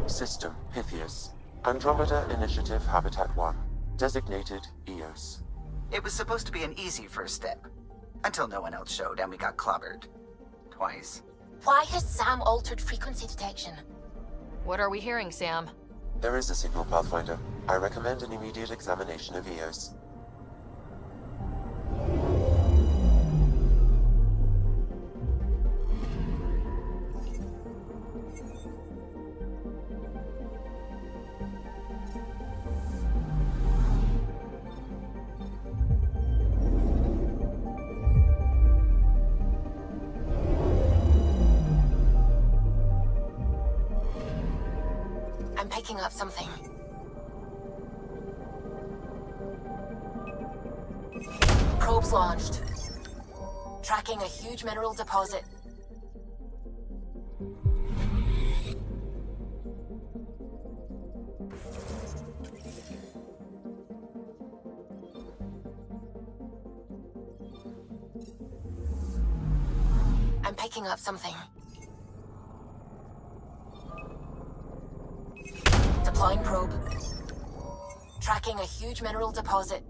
System Pythias. Andromeda Initiative Habitat 1. Designated EOS. It was supposed to be an easy first step. Until no one else showed and we got clobbered. Twice. Why has Sam altered frequency detection? What are we hearing, Sam? There is a signal, Pathfinder. I recommend an immediate examination of EOS. I'm picking up something. Probes launched. Tracking a huge mineral deposit. I'm picking up something. Deploying probe. Tracking a huge mineral deposit.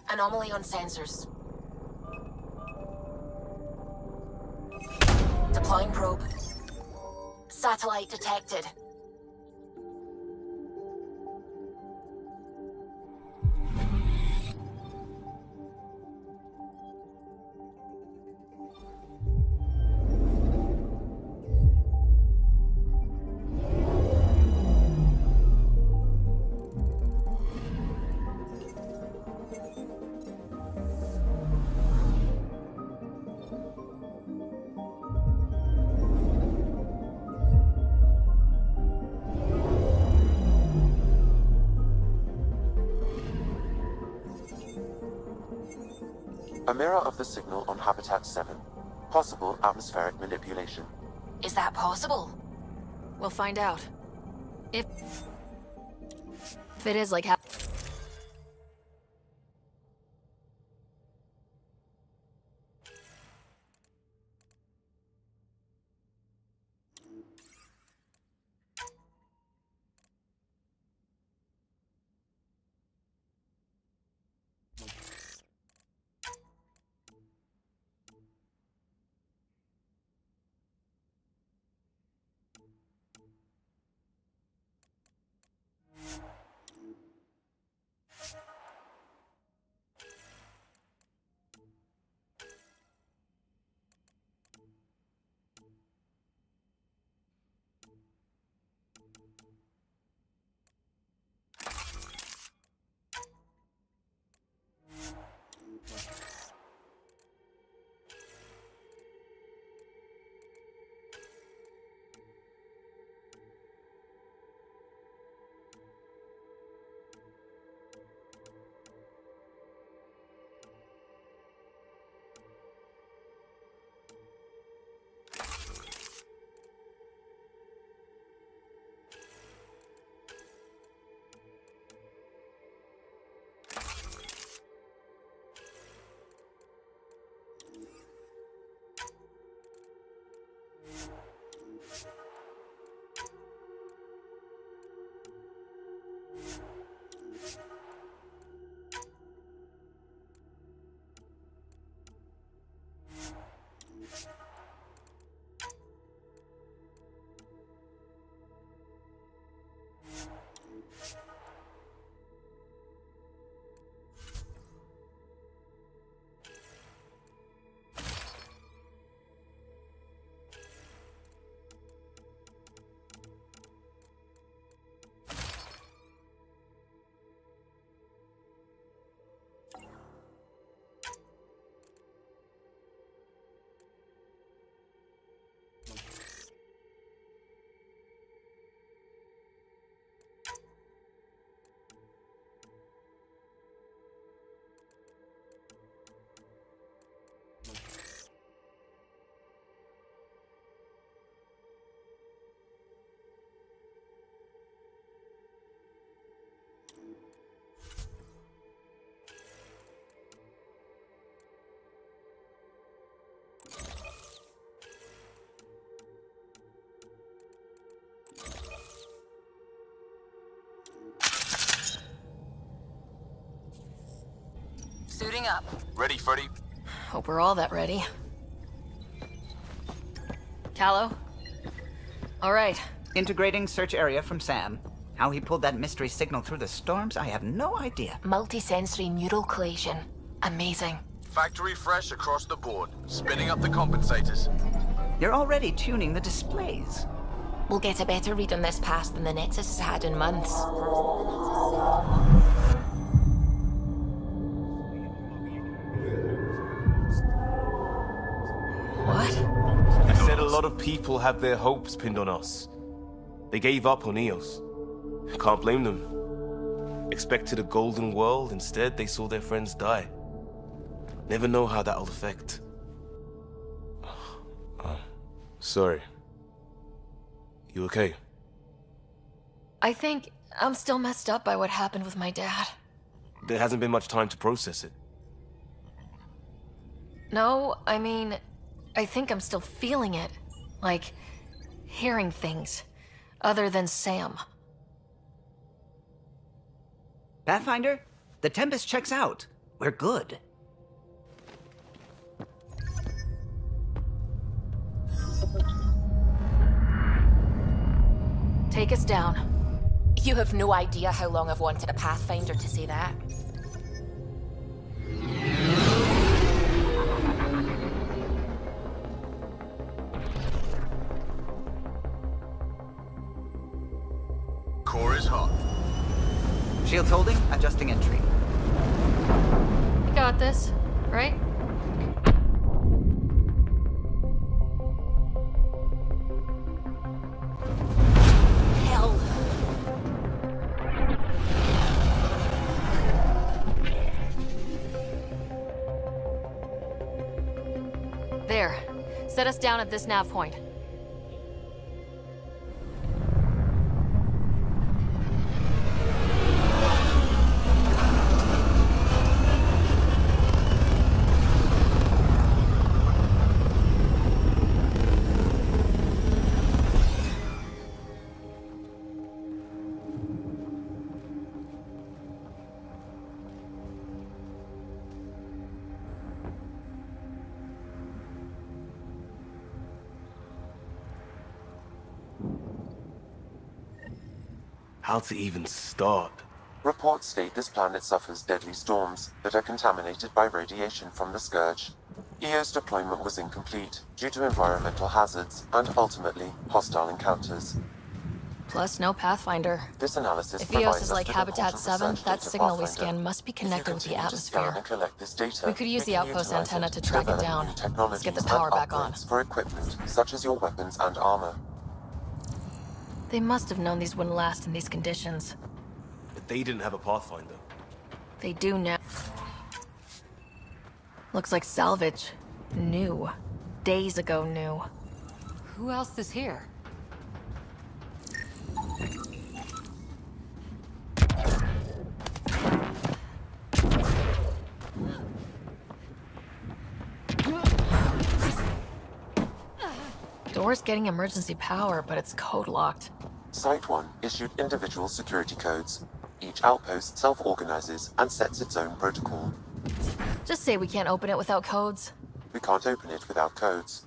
Anomaly on sensors. Deploying probe. Satellite detected. A mirror of the signal on Habitat 7. Possible atmospheric manipulation. Is that possible? We'll find out. If it is like how... Suiting up. Ready, Freddy? Hope we're all that ready. Callow? All right. Integrating search area from Sam. How he pulled that mystery signal through the storms, I have no idea. Multisensory neural collation. Amazing. Factory fresh across the board. Spinning up the compensators. You're already tuning the displays. We'll get a better read on this pass than the Nexus has had in months. What? I said a lot of people have their hopes pinned on us. They gave up on EOS. Can't blame them. Expected a golden world, instead they saw their friends die. Never know how that'll affect. Sorry. You okay? I think I'm still messed up by what happened with my dad. There hasn't been much time to process it. No, I mean, I think I'm still feeling it. Like, hearing things. Other than Sam. Pathfinder, the Tempest checks out. We're good. Take us down. You have no idea how long I've wanted a Pathfinder to say that. Core is hot. Shields holding, adjusting entry. You got this, right? Hell. There. Set us down at this nav point. How to even start? Reports state this planet suffers deadly storms that are contaminated by radiation from the Scourge. EOS deployment was incomplete due to environmental hazards and, ultimately, hostile encounters. Plus, no Pathfinder. This analysis If provides EOS is us like with Habitat important 7, research that data, signal we Pathfinder. scan must be If you connected with the continue to scan atmosphere. and collect this data, We could use the can outpost utilize antenna it to track it develop down. new Let's get the technologies power and back on. upgrades for equipment such as your weapons and armor. They must have known these wouldn't last in these conditions. But they didn't have a Pathfinder. They do now. Looks like salvage. New. Days ago new. Who else is here? Door's getting emergency power, but it's code locked. Site 1 issued individual security codes. Each outpost self-organizes and sets its own protocol. Just say we can't open it without codes. We can't open it without codes.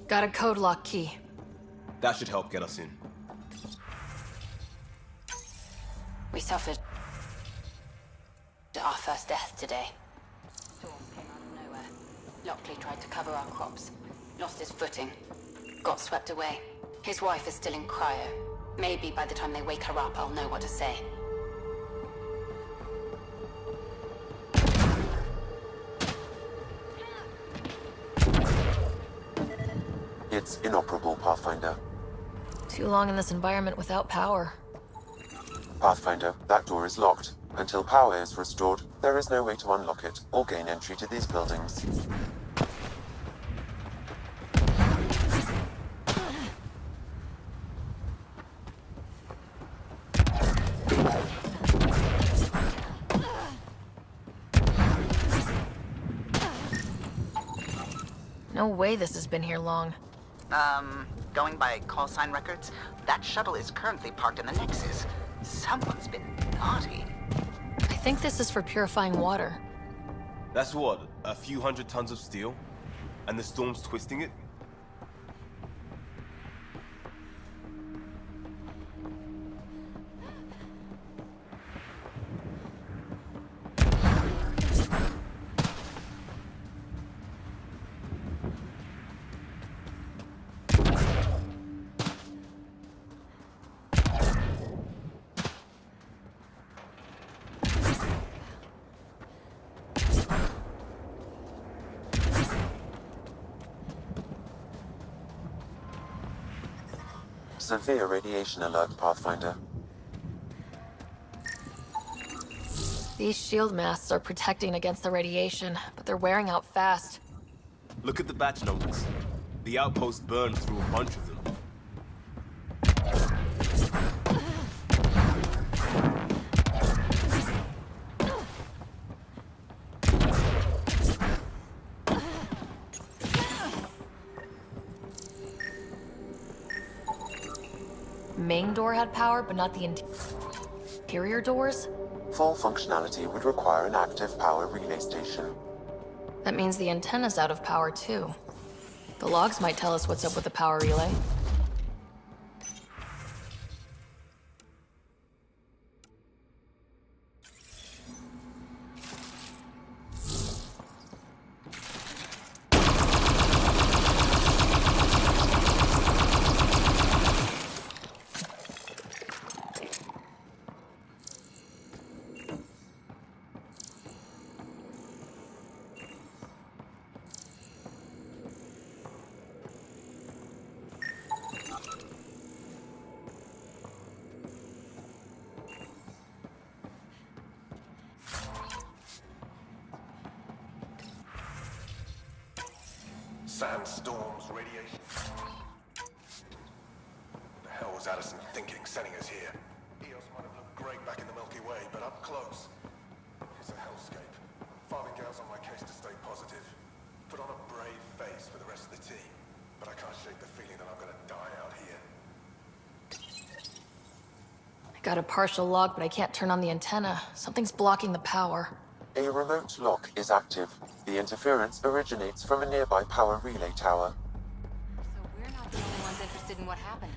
Got a code lock key. That should help get us in. We suffered our first death today. Storm came out of nowhere. Lockley tried to cover our crops. Lost his footing. Got swept away. His wife is still in cryo. Maybe by the time they wake her up, I'll know what to say. Inoperable, Pathfinder. Too long in this environment without power. Pathfinder, that door is locked. Until power is restored, there is no way to unlock it or gain entry to these buildings. No way this has been here long. Going by call sign records, that shuttle is currently parked in the Nexus. Someone's been naughty. I think this is for purifying water. That's what, a few hundred tons of steel? And the storm's twisting it? Severe radiation alert, Pathfinder. These shield masks are protecting against the radiation, but they're wearing out fast. Look at the batch numbers. The outpost burned through a bunch of them. Main door had power, but not the interior doors? Full functionality would require an active power relay station. That means the antenna's out of power too. The logs might tell us what's up with the power relay. Sandstorms, radiation. The hell was Addison thinking, sending us here? EOS might have looked great back in the Milky Way, but up close, it's a hellscape. Farthingale's on my case to stay positive. Put on a brave face for the rest of the team, but I can't shake the feeling that I'm gonna die out here. I got a partial log, but I can't turn on the antenna. Something's blocking the power. A remote lock is active. The interference originates from a nearby power relay tower. So we're not the only ones interested in what happened.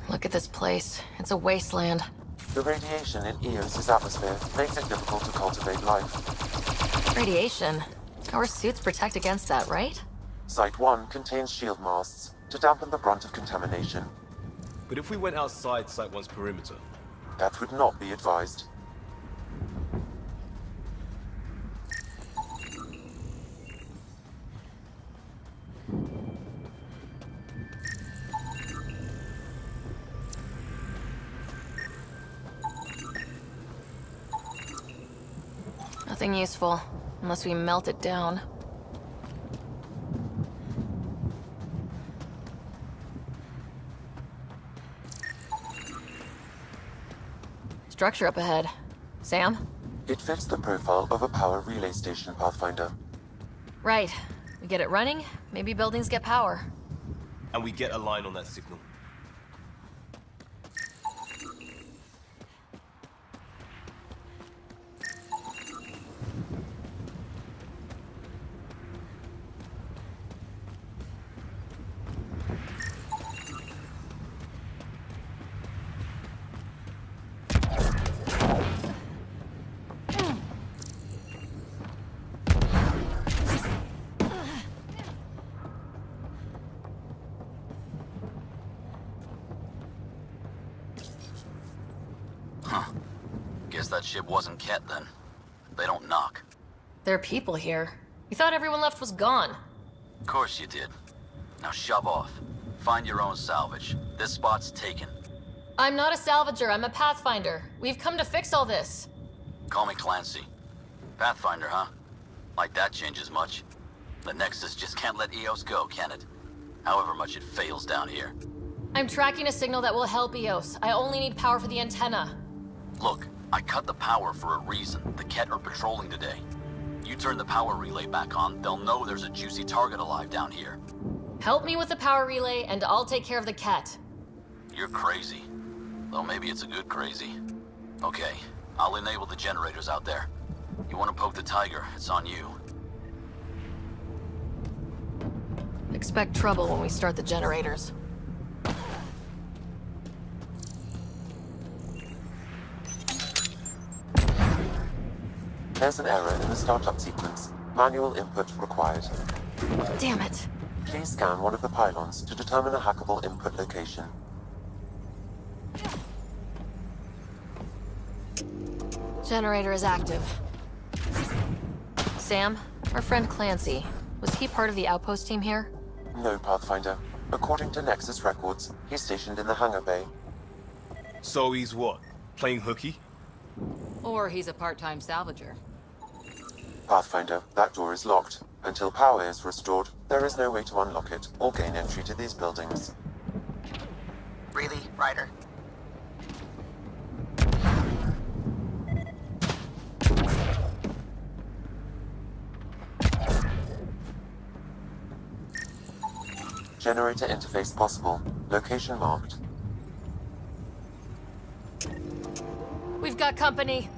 Look at this place. It's a wasteland. The radiation in EOS's atmosphere makes it difficult to cultivate life. Radiation? Our suits protect against that, right? Site 1 contains shield masts to dampen the brunt of contamination. But if we went outside Site 1's perimeter? That would not be advised. Nothing useful, unless we melt it down. Structure up ahead. Sam? It fits the profile of a power relay station, Pathfinder. Right. We get it running, maybe buildings get power. And we get a line on that signal. Guess that ship wasn't Ket then. They don't knock. There are people here. We thought everyone left was gone. Of course you did. Now shove off. Find your own salvage. This spot's taken. I'm not a salvager, I'm a pathfinder. We've come to fix all this. Call me Clancy. Pathfinder, huh? Like that changes much. The Nexus just can't let EOS go, can it? However much it fails down here. I'm tracking a signal that will help EOS. I only need power for the antenna. Look, I cut the power for a reason. The Ket are patrolling today. You turn the power relay back on, they'll know there's a juicy target alive down here. Help me with the power relay, and I'll take care of the Ket. You're crazy. Though maybe it's a good crazy. Okay, I'll enable the generators out there. You want to poke the tiger, it's on you. Expect trouble when we start the generators. There's an error in the startup sequence. Manual input required. Damn it. Please scan one of the pylons to determine a hackable input location. Generator is active. Sam, our friend Clancy, was he part of the outpost team here? No, Pathfinder. According to Nexus records, he's stationed in the hangar bay. So he's what? Playing hooky? Or he's a part-time salvager. Pathfinder, that door is locked. Until power is restored, there is no way to unlock it or gain entry to these buildings. Really, Ryder? Generator interface possible. Location marked. We've got company.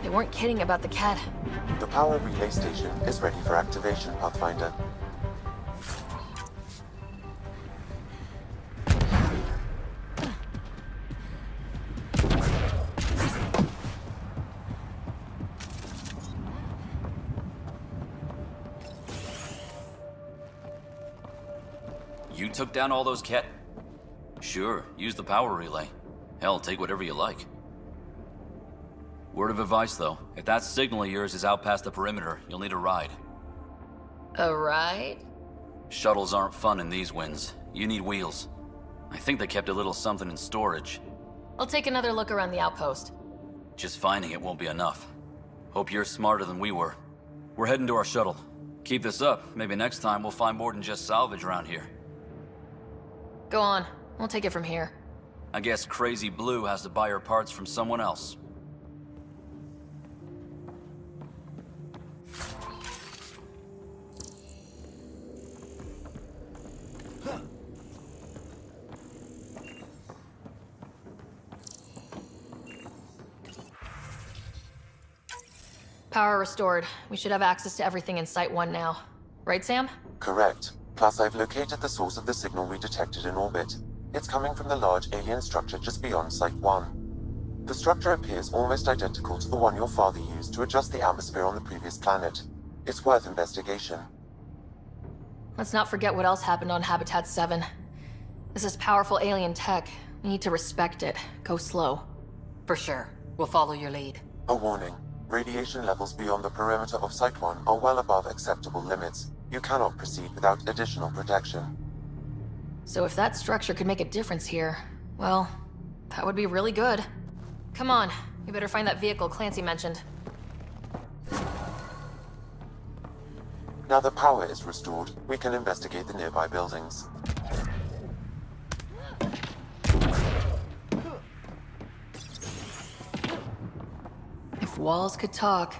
They weren't kidding about the Ket. The power relay station is ready for activation, Pathfinder. You took down all those Ket? Sure, use the power relay. Hell, take whatever you like. Word of advice, though. If that signal of yours is out past the perimeter, you'll need a ride. A ride? Shuttles aren't fun in these winds. You need wheels. I think they kept a little something in storage. I'll take another look around the outpost. Just finding it won't be enough. Hope you're smarter than we were. We're heading to our shuttle. Keep this up. Maybe next time we'll find more than just salvage around here. Go on. We'll take it from here. I guess Crazy Blue has to buy her parts from someone else. Power restored. We should have access to everything in Site 1 now. Right, Sam? Correct. Plus, I've located the source of the signal we detected in orbit. It's coming from the large alien structure just beyond Site 1. The structure appears almost identical to the one your father used to adjust the atmosphere on the previous planet. It's worth investigation. Let's not forget what else happened on Habitat 7. This is powerful alien tech. We need to respect it. Go slow. For sure. We'll follow your lead. A warning. Radiation levels beyond the perimeter of Site 1 are well above acceptable limits. You cannot proceed without additional protection. So if that structure could make a difference here, well, that would be really good. Come on, we better find that vehicle Clancy mentioned. Now that power is restored, we can investigate the nearby buildings. If walls could talk.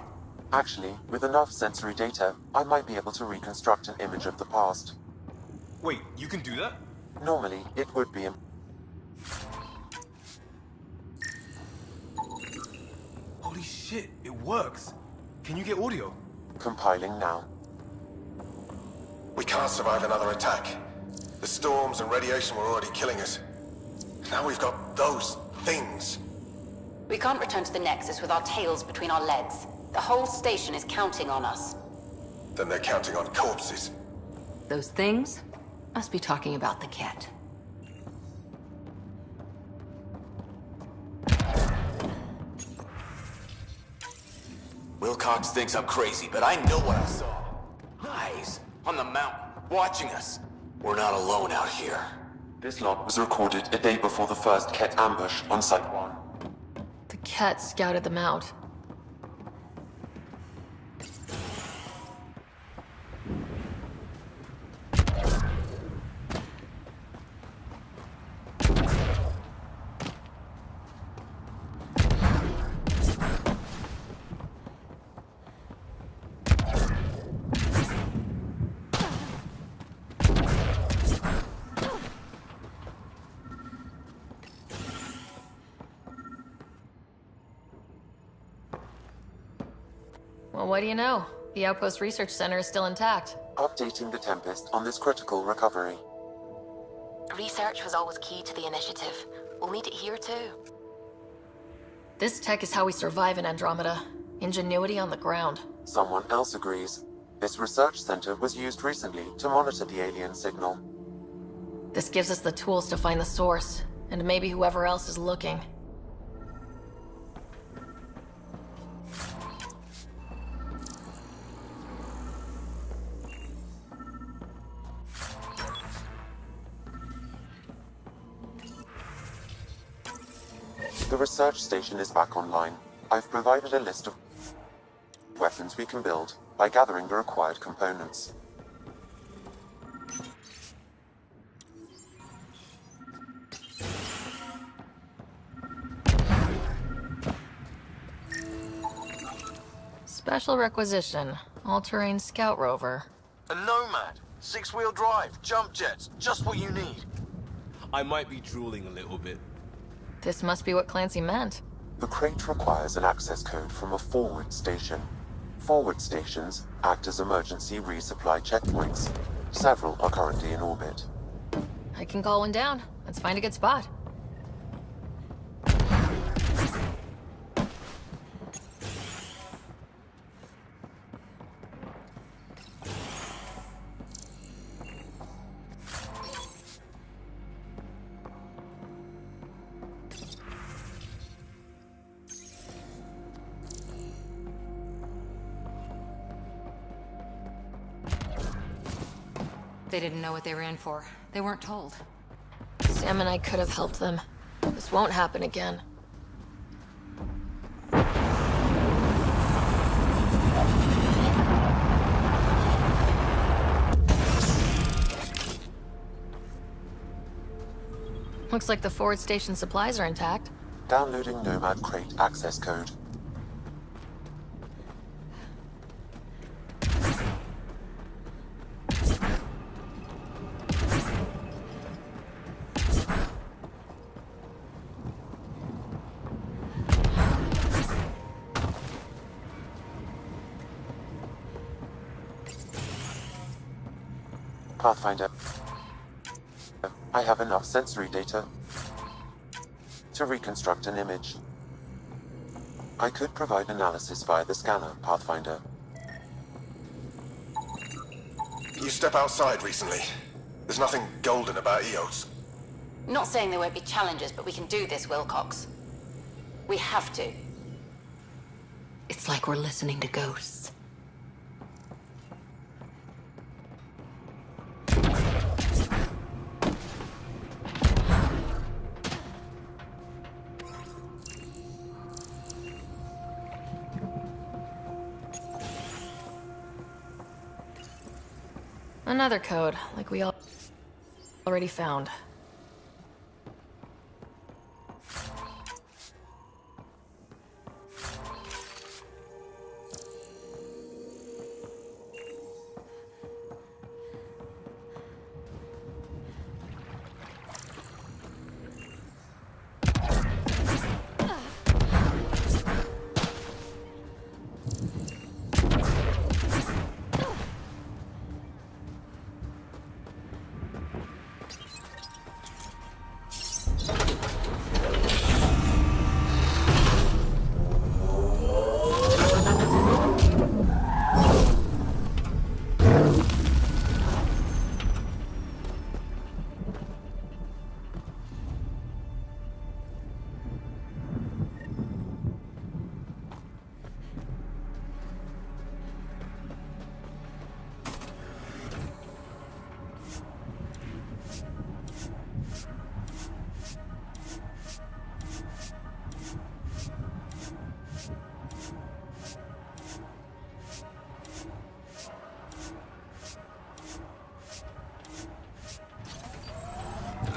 Actually, with enough sensory data, I might be able to reconstruct an image of the past. Wait, you can do that? Normally, it would be Holy shit, it works. Can you get audio? compiling now. can't survive another attack. The storms and radiation were already killing us. Now we've got those things. We can't return to the Nexus with our tails between our legs. The whole station is counting on us. Then they're counting on corpses. Those things must be talking about the cat. Wilcox thinks I'm crazy, but I know what I saw. Eyes on the mountain, watching us. We're not alone out here. This log was recorded a day before the first Ket ambush on Site 1. The cat scouted them out. Well, what do you know? The Outpost Research Center is still intact. Updating the Tempest on this critical recovery. Research was always key to the initiative. We'll need it here too. This tech is how we survive in Andromeda. Ingenuity on the ground. Someone else agrees. This research center was used recently to monitor the alien signal. This gives us the tools to find the source, and maybe whoever else is looking. The research station is back online. I've provided a list of weapons we can build by gathering the required components. Special requisition. All-terrain scout rover. A Nomad. 6-wheel drive, jump jets, just what you need. I might be drooling a little bit. This must be what Clancy meant. The crate requires an access code from a forward station. Forward stations act as emergency resupply checkpoints. Several are currently in orbit. I can call one down. Let's find a good spot. They didn't know what they were in for. They weren't told. Sam and I could have helped them. This won't happen again. Looks like the forward station supplies are intact. Downloading Nomad crate access code. Pathfinder. I have enough sensory data to reconstruct an image. I could provide analysis via the scanner, Pathfinder. You step outside recently. There's nothing golden about EOS. Not saying there won't be challenges, but we can do this, Wilcox. We have to. It's like we're listening to ghosts. Another code, like we already found.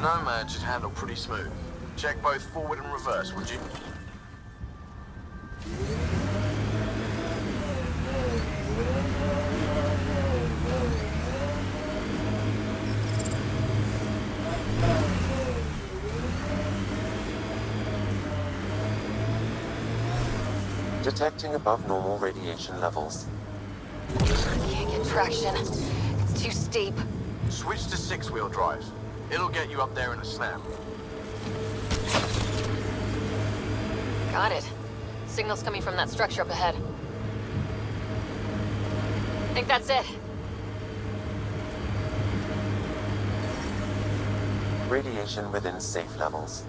Nomad should handle pretty smooth. Check both forward and reverse, would you? Detecting above normal radiation levels. Can't get traction. It's too steep. Switch to six-wheel drive. It'll get you up there in a snap. Got it. Signal's coming from that structure up ahead. Think that's it. Radiation within safe levels.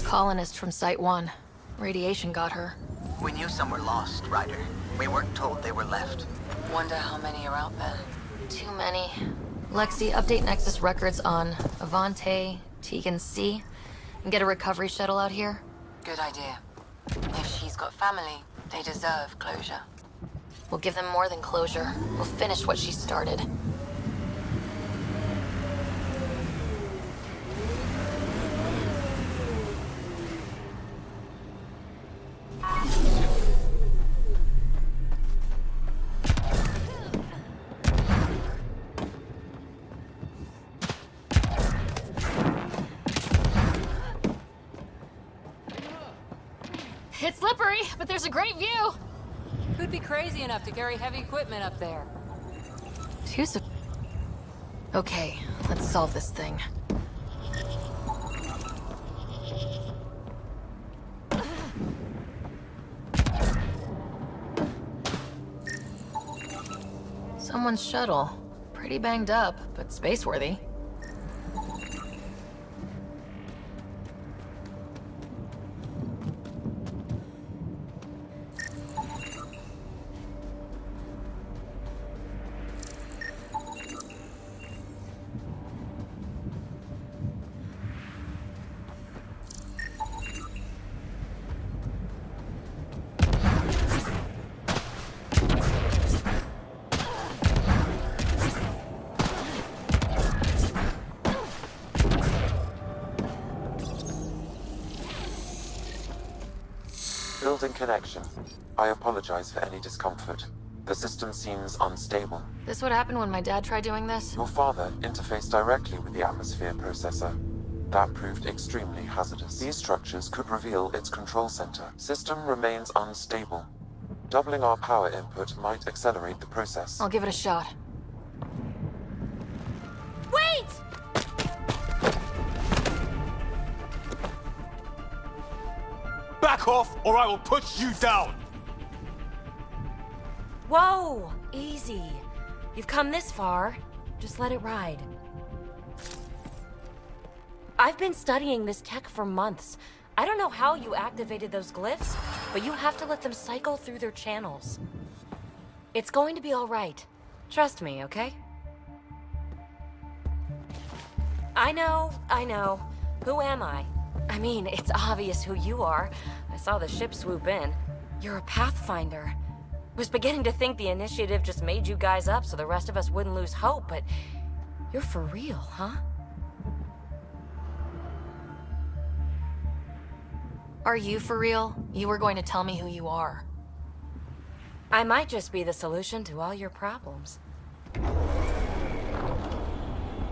Colonist from Site 1. Radiation got her. We knew some were lost, Ryder. We weren't told they were left. Wonder how many are out there. Too many. Lexi, update Nexus records on Avante, Tegan C, and get a recovery shuttle out here. Good idea. If she's got family, they deserve closure. We'll give them more than closure. We'll finish what she started. It's slippery, but there's a great view. Who'd be crazy enough to carry heavy equipment up there? Okay, let's solve this thing. Someone's shuttle. Pretty banged up, but space-worthy. Building connection. I apologize for any discomfort. The system seems unstable. This would happen when my dad tried doing this? Your father interfaced directly with the atmosphere processor. That proved extremely hazardous. These structures could reveal its control center. System remains unstable. Doubling our power input might accelerate the process. I'll give it a shot. Wait! Back off, or I will put you down! Whoa! Easy. You've come this far. Just let it ride. I've been studying this tech for months. I don't know how you activated those glyphs, but you have to let them cycle through their channels. It's going to be all right. Trust me, okay? I know. Who am I? I mean, it's obvious who you are. I saw the ship swoop in. You're a Pathfinder. Was beginning to think the initiative just made you guys up so the rest of us wouldn't lose hope, but you're for real, huh? Are you for real? You were going to tell me who you are. I might just be the solution to all your problems.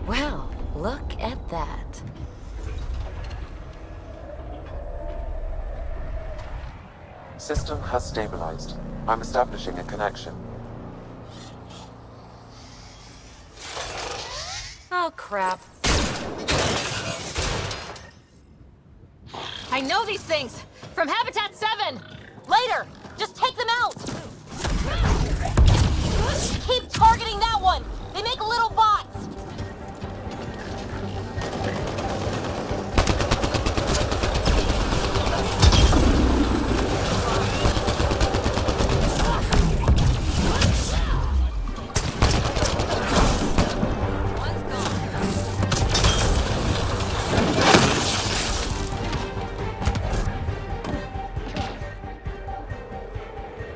Well, look at that. System has stabilized. I'm establishing a connection. Oh, crap. I know these things! From Habitat 7! Later! Just take them out! Keep targeting that one! They make little bots!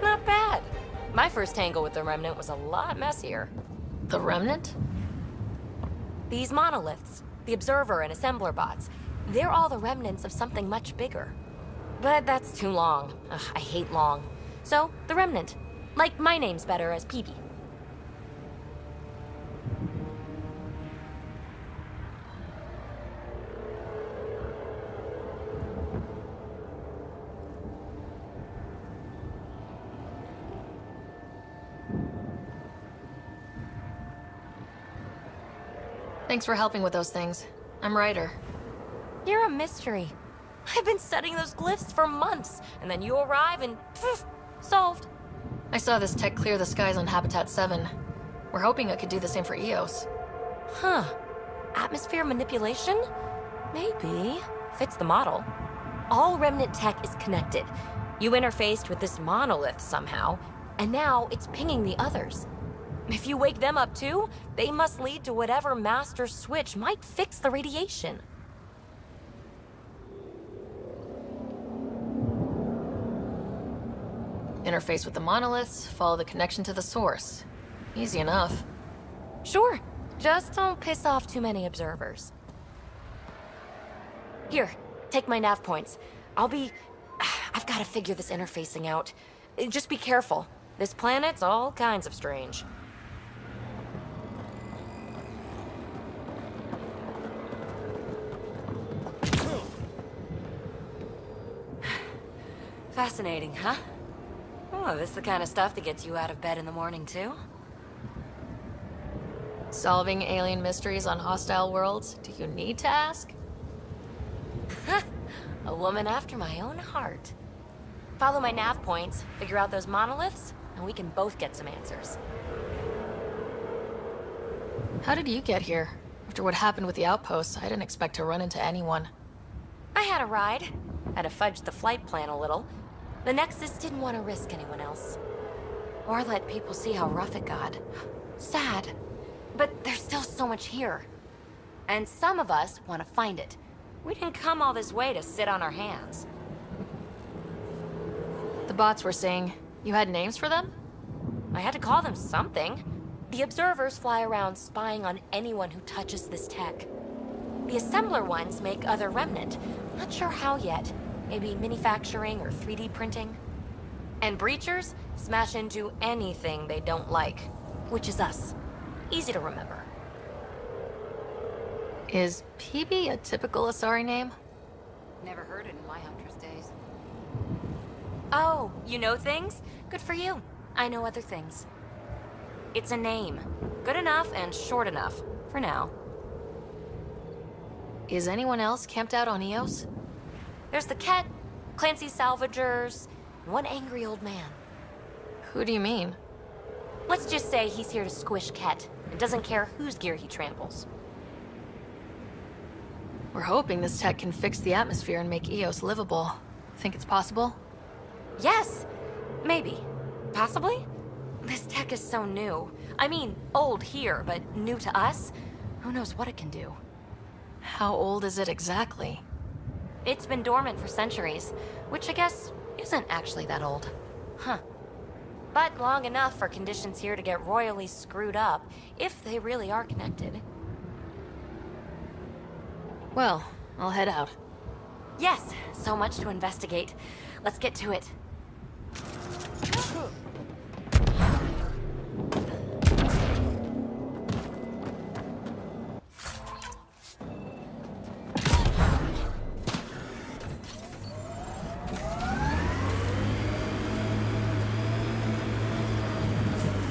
Not bad. the Remnant was a lot messier. The Remnant? These monoliths, the Observer and Assembler bots, they're all the remnants of something much bigger. But that's too long. Ugh, I hate long. So, the Remnant. Like, my name's better as PB. Thanks for helping with those things. I'm Ryder. You're a mystery. I've been studying those glyphs for months, and then you arrive and poof, solved. I saw this tech clear the skies on Habitat 7. We're hoping it could do the same for EOS. Huh. Atmosphere manipulation? Maybe. Fits the model. All Remnant tech is connected. You interfaced with this monolith somehow, and now it's pinging the others. If you wake them up too, they must lead to whatever master switch might fix the radiation. Interface with the monoliths, follow the connection to the source. Easy enough. Sure. Just don't piss off too many observers. Here, take my nav points. I've got to figure this interfacing out. Just be careful. This planet's all kinds of strange. Fascinating, huh? Oh, this is the kind of stuff that gets you out of bed in the morning, too? Solving alien mysteries on hostile worlds? Do you need to ask? A woman after my own heart. Follow my nav points, figure out those monoliths, and we can both get some answers. How did you get here? After what happened with the outposts, I didn't expect to run into anyone. I had a ride. Had to fudge the flight plan a little. The Nexus didn't want to risk anyone else. Or let people see how rough it got. Sad. But there's still so much here. And some of us want to find it. We didn't come all this way to sit on our hands. The bots were saying you had names for them? I had to call them something. The observers fly around spying on anyone who touches this tech. The assembler ones make other Remnant. Not sure how yet. Maybe manufacturing or 3D printing. And breachers smash into anything they don't like, which is us. Easy to remember. Is PB a typical Asari name? Never heard it in my Huntress days. Oh, you know things? Good for you. I know other things. It's a name. Good enough and short enough, for now. Is anyone else camped out on EOS? There's the Ket, Clancy Salvagers, and one angry old man. Who do you mean? Let's just say he's here to squish Ket, and doesn't care whose gear he tramples. We're hoping this tech can fix the atmosphere and make EOS livable. Think it's possible? Yes! Maybe. Possibly? This tech is so new. I mean, old here, but new to us? Who knows what it can do? How old is it exactly? It's been dormant for centuries, which I guess isn't actually that old. Huh. But long enough for conditions here to get royally screwed up, if they really are connected. Well, I'll head out. Yes, so much to investigate. Let's get to it.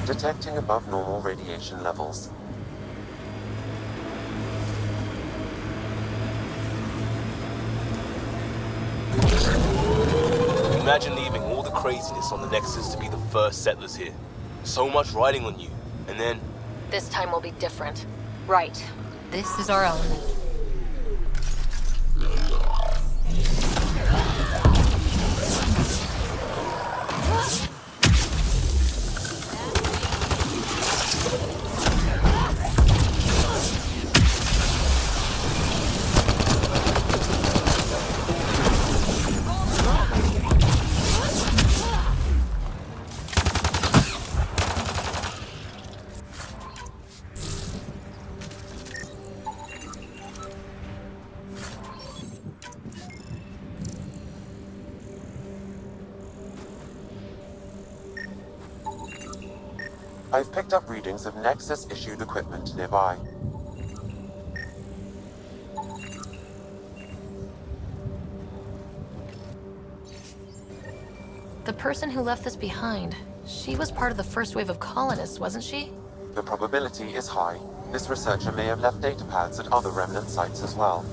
Detecting above normal radiation levels. Imagine leaving all the craziness on the Nexus to be the first settlers here. So much riding on you, and then... This time will be different. Right. This is our element. I've picked up readings of Nexus-issued equipment nearby. The person who left this behind, she was part of the first wave of colonists, wasn't she? The probability is high. This researcher may have left data pads at other remnant sites as well.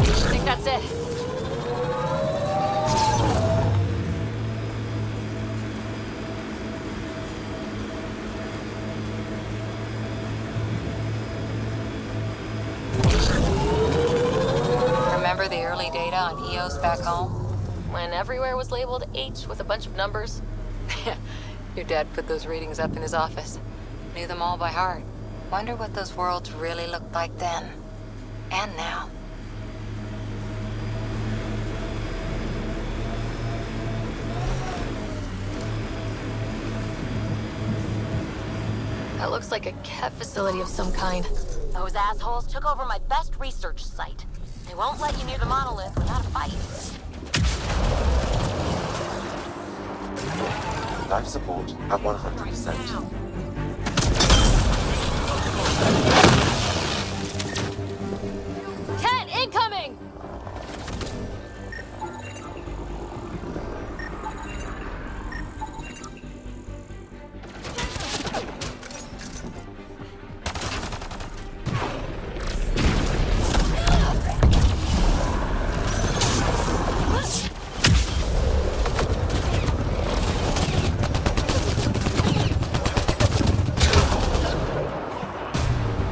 I think that's it. Remember the early data on EOS back home? When everywhere was labeled H with a bunch of numbers. Your dad put those readings up in his office. Knew them all by heart. Wonder what those worlds really looked like then. And now. That looks like a cat facility of some kind. Those assholes took over my best research site. They won't let you near the monolith without a fight. Life support at 100%. Cat incoming!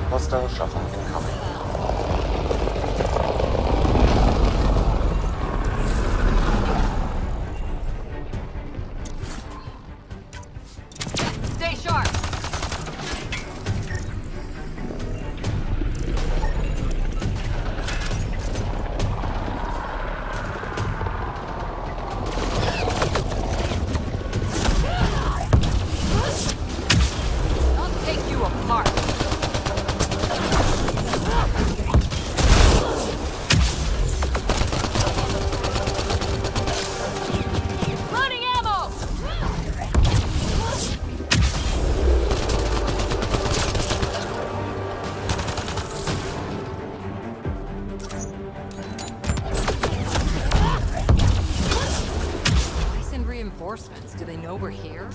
Hostile shuttle incoming. Stay sharp! I'll take you apart! Loading ammo! They send reinforcements. Do they know we're here?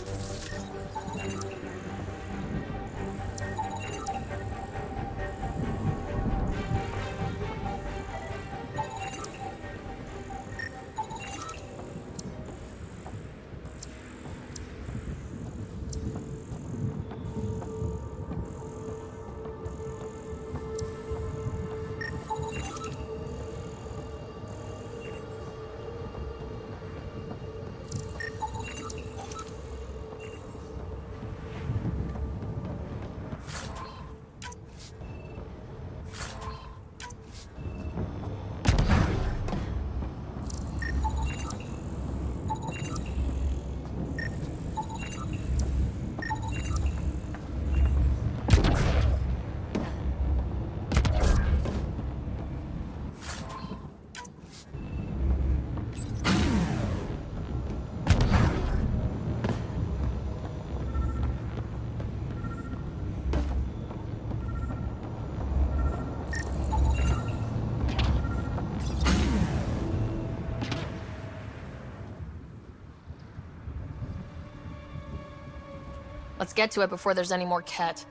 Let's get to it before there's any more Ket.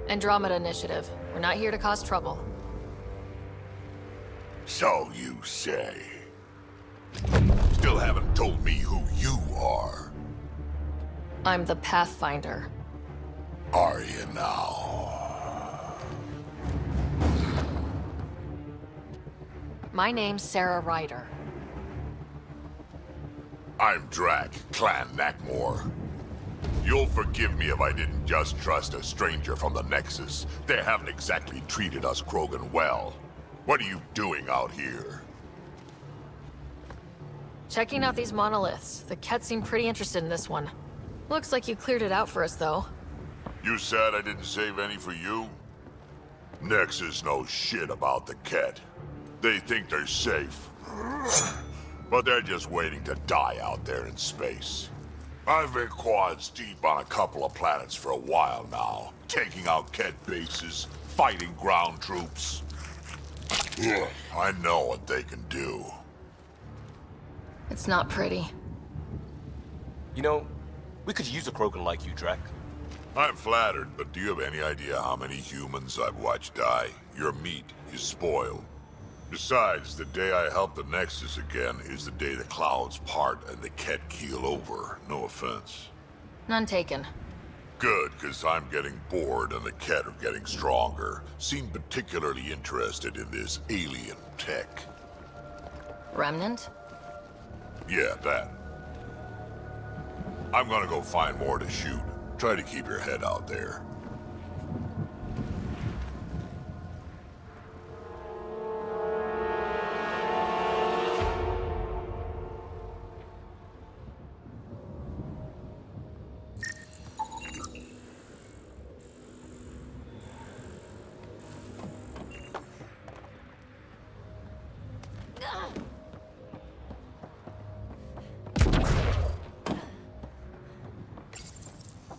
Andromeda Initiative. We're not here to cause trouble. So you say. Still haven't told me who you are. I'm the Pathfinder. Are you now? My name's Sarah Ryder. I'm Drac, Clan Nakmor. You'll forgive me if I didn't just trust a stranger from the Nexus. They haven't exactly treated us Krogan well. What are you doing out here? Checking out these monoliths. The Ket seem pretty interested in this one. Looks like you cleared it out for us, though. You said I didn't save any for you? Nexus knows shit about the Ket. They think they're safe. But they're just waiting to die out there in space. I've been quads deep on a couple of planets for a while now, taking out Ket bases, fighting ground troops. I know what they can do. It's not pretty. You know, we could use a Krogan like you, Drac. I'm flattered, but do you have any idea how many humans I've watched die? Your meat is spoiled. Besides, the day I help the Nexus again is the day the clouds part and the Ket keel over. No offense. None taken. Good, because I'm getting bored and the Ket are getting stronger. Seem particularly interested in this alien tech. Remnant? Yeah, that. I'm gonna go find more to shoot. Try to keep your head out there.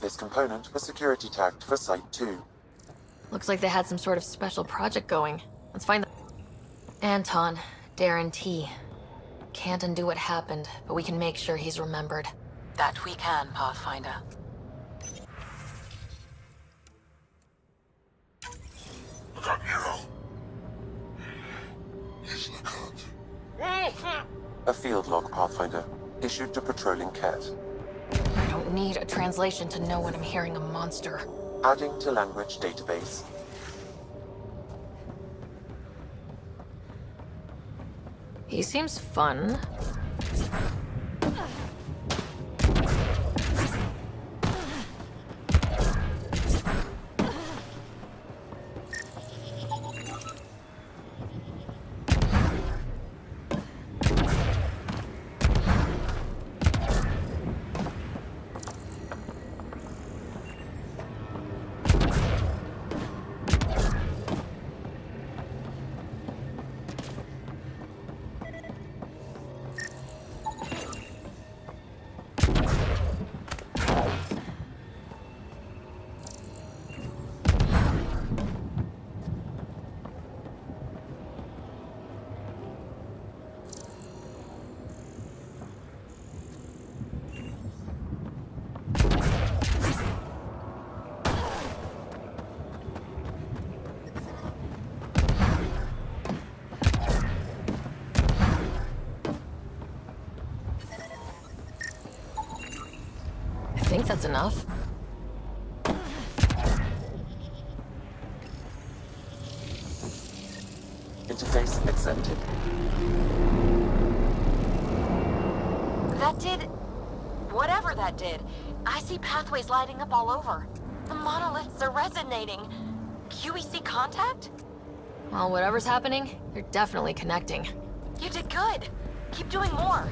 This component was security tagged for Site 2. Looks like they had some sort of special project going. Let's find the... Anton, Darren T. Can't undo what happened, but we can make sure he's remembered. That we can, Pathfinder. Got Nero. He's Lacan. A field log, Pathfinder, issued to patrolling Ket. I don't need a translation to know when I'm hearing a monster. Adding to language database. He seems fun. I think that's enough. Interface accepted. That did... whatever that did. I see pathways lighting up all over. The monoliths are resonating. QEC contact? Well, whatever's happening, they're definitely connecting. You did good. Keep doing more.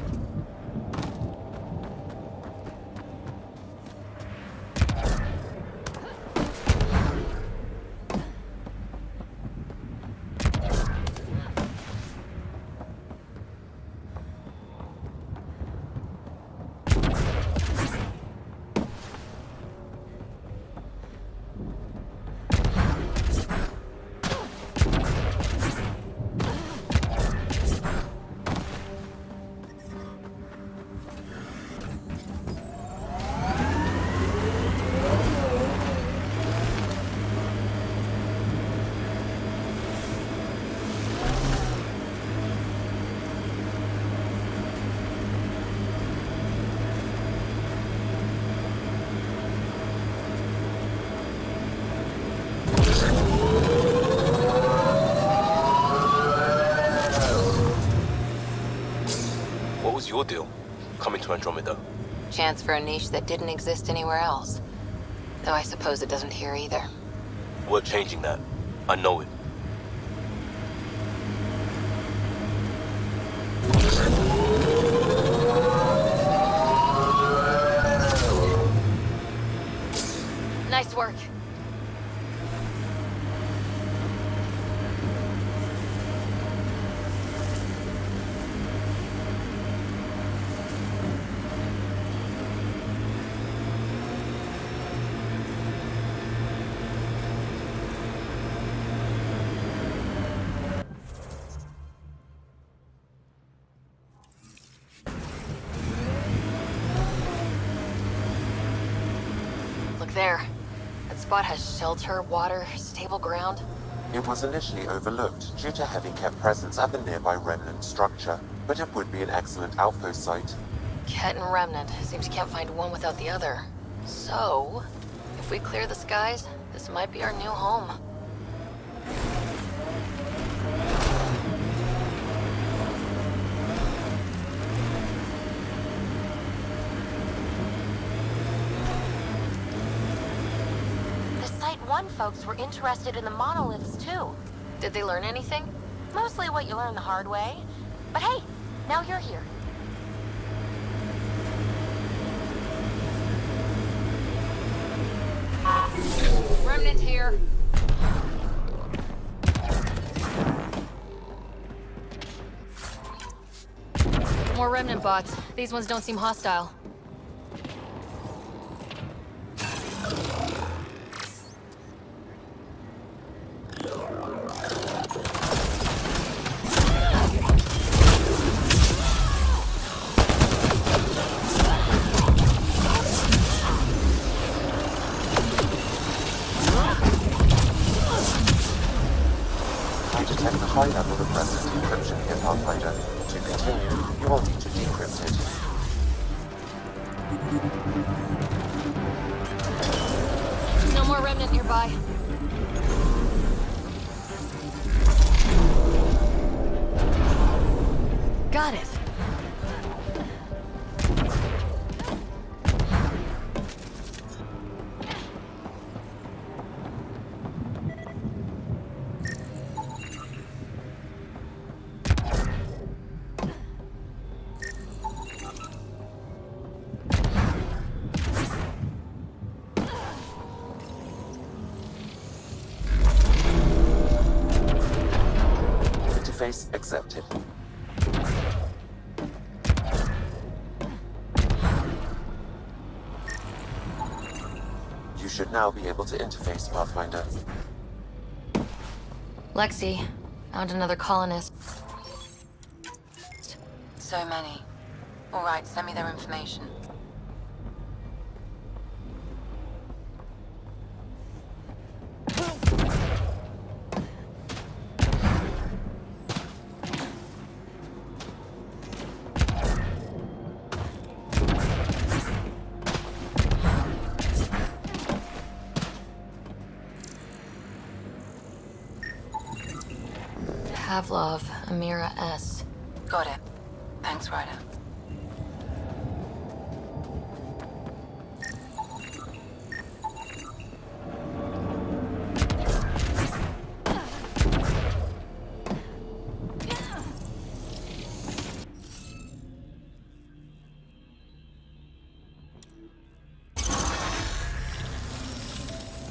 was your deal, coming to Andromeda? Chance for a niche that didn't exist anywhere else. Though I suppose it doesn't here either. We're changing that. I know it. Nice work. Look there. That spot has shelter, water, stable ground. It was initially overlooked due to heavy kept presence at the nearby remnant structure, but it would be an excellent outpost site. Ket and Remnant. Seems you can't find one without the other. So, if we clear the skies, this might be our new home. The Site 1 folks were interested in the monoliths, too. Did they learn anything? Mostly what you learn the hard way. But hey, now you're here. Remnant here. More Remnant bots. These ones don't seem hostile. I detect a high level of present encryption here, Pathfinder. To continue, you will need to decrypt it. No more Remnant nearby. Got it. Interface accepted. You should now be able to interface, Pathfinder. Lexi, found another colonist. So many. All right, send me their information. Pavlov, Amira S. Got it. Thanks, Ryder.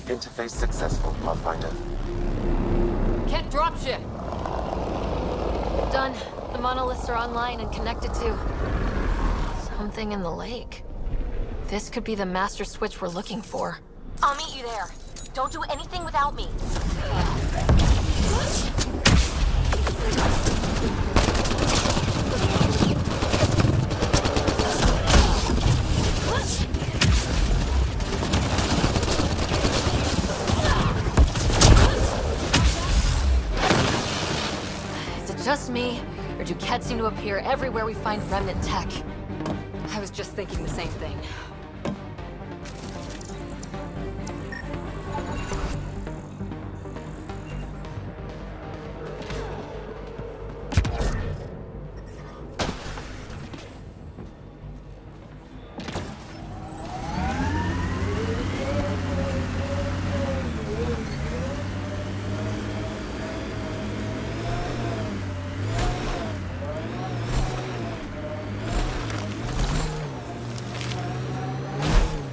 Interface successful, Pathfinder. Ket dropship. Done. The monoliths are online and connected to something in the lake. This could be the master switch we're looking for. I'll meet you there. Don't do anything without me. Is it just me, or do Ket seem to appear everywhere we find remnant tech? I was just thinking the same thing.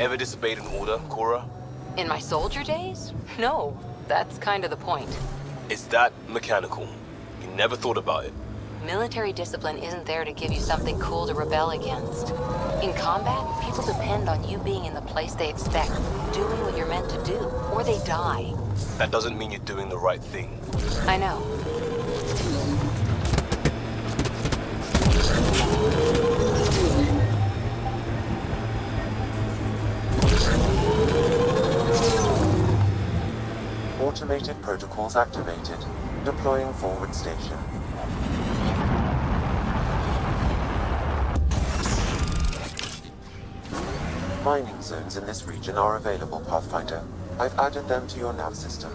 Ever disobeyed an order, Cora? In my soldier days? No, that's kind of the point. It's that mechanical. You never thought about it. Military discipline isn't there to give you something cool to rebel against. In combat, people depend on you being in the place they expect, doing what you're meant to do, or they die. That doesn't mean you're doing the right thing. I know. Automated protocols activated. Deploying forward station. Mining zones in this region are available, Pathfinder. I've added them to your nav system.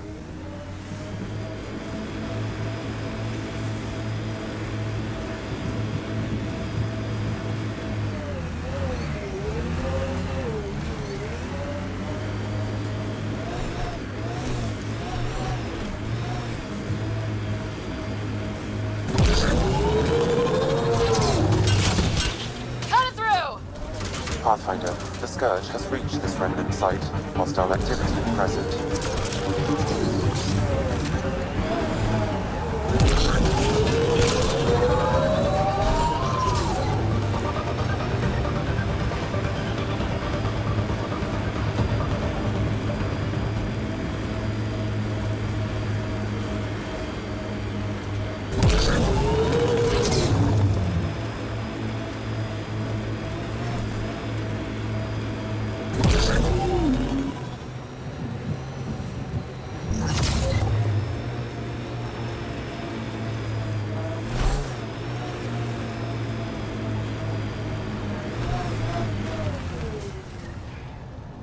Pathfinder, the Scourge has reached this remnant site. Hostile activity present.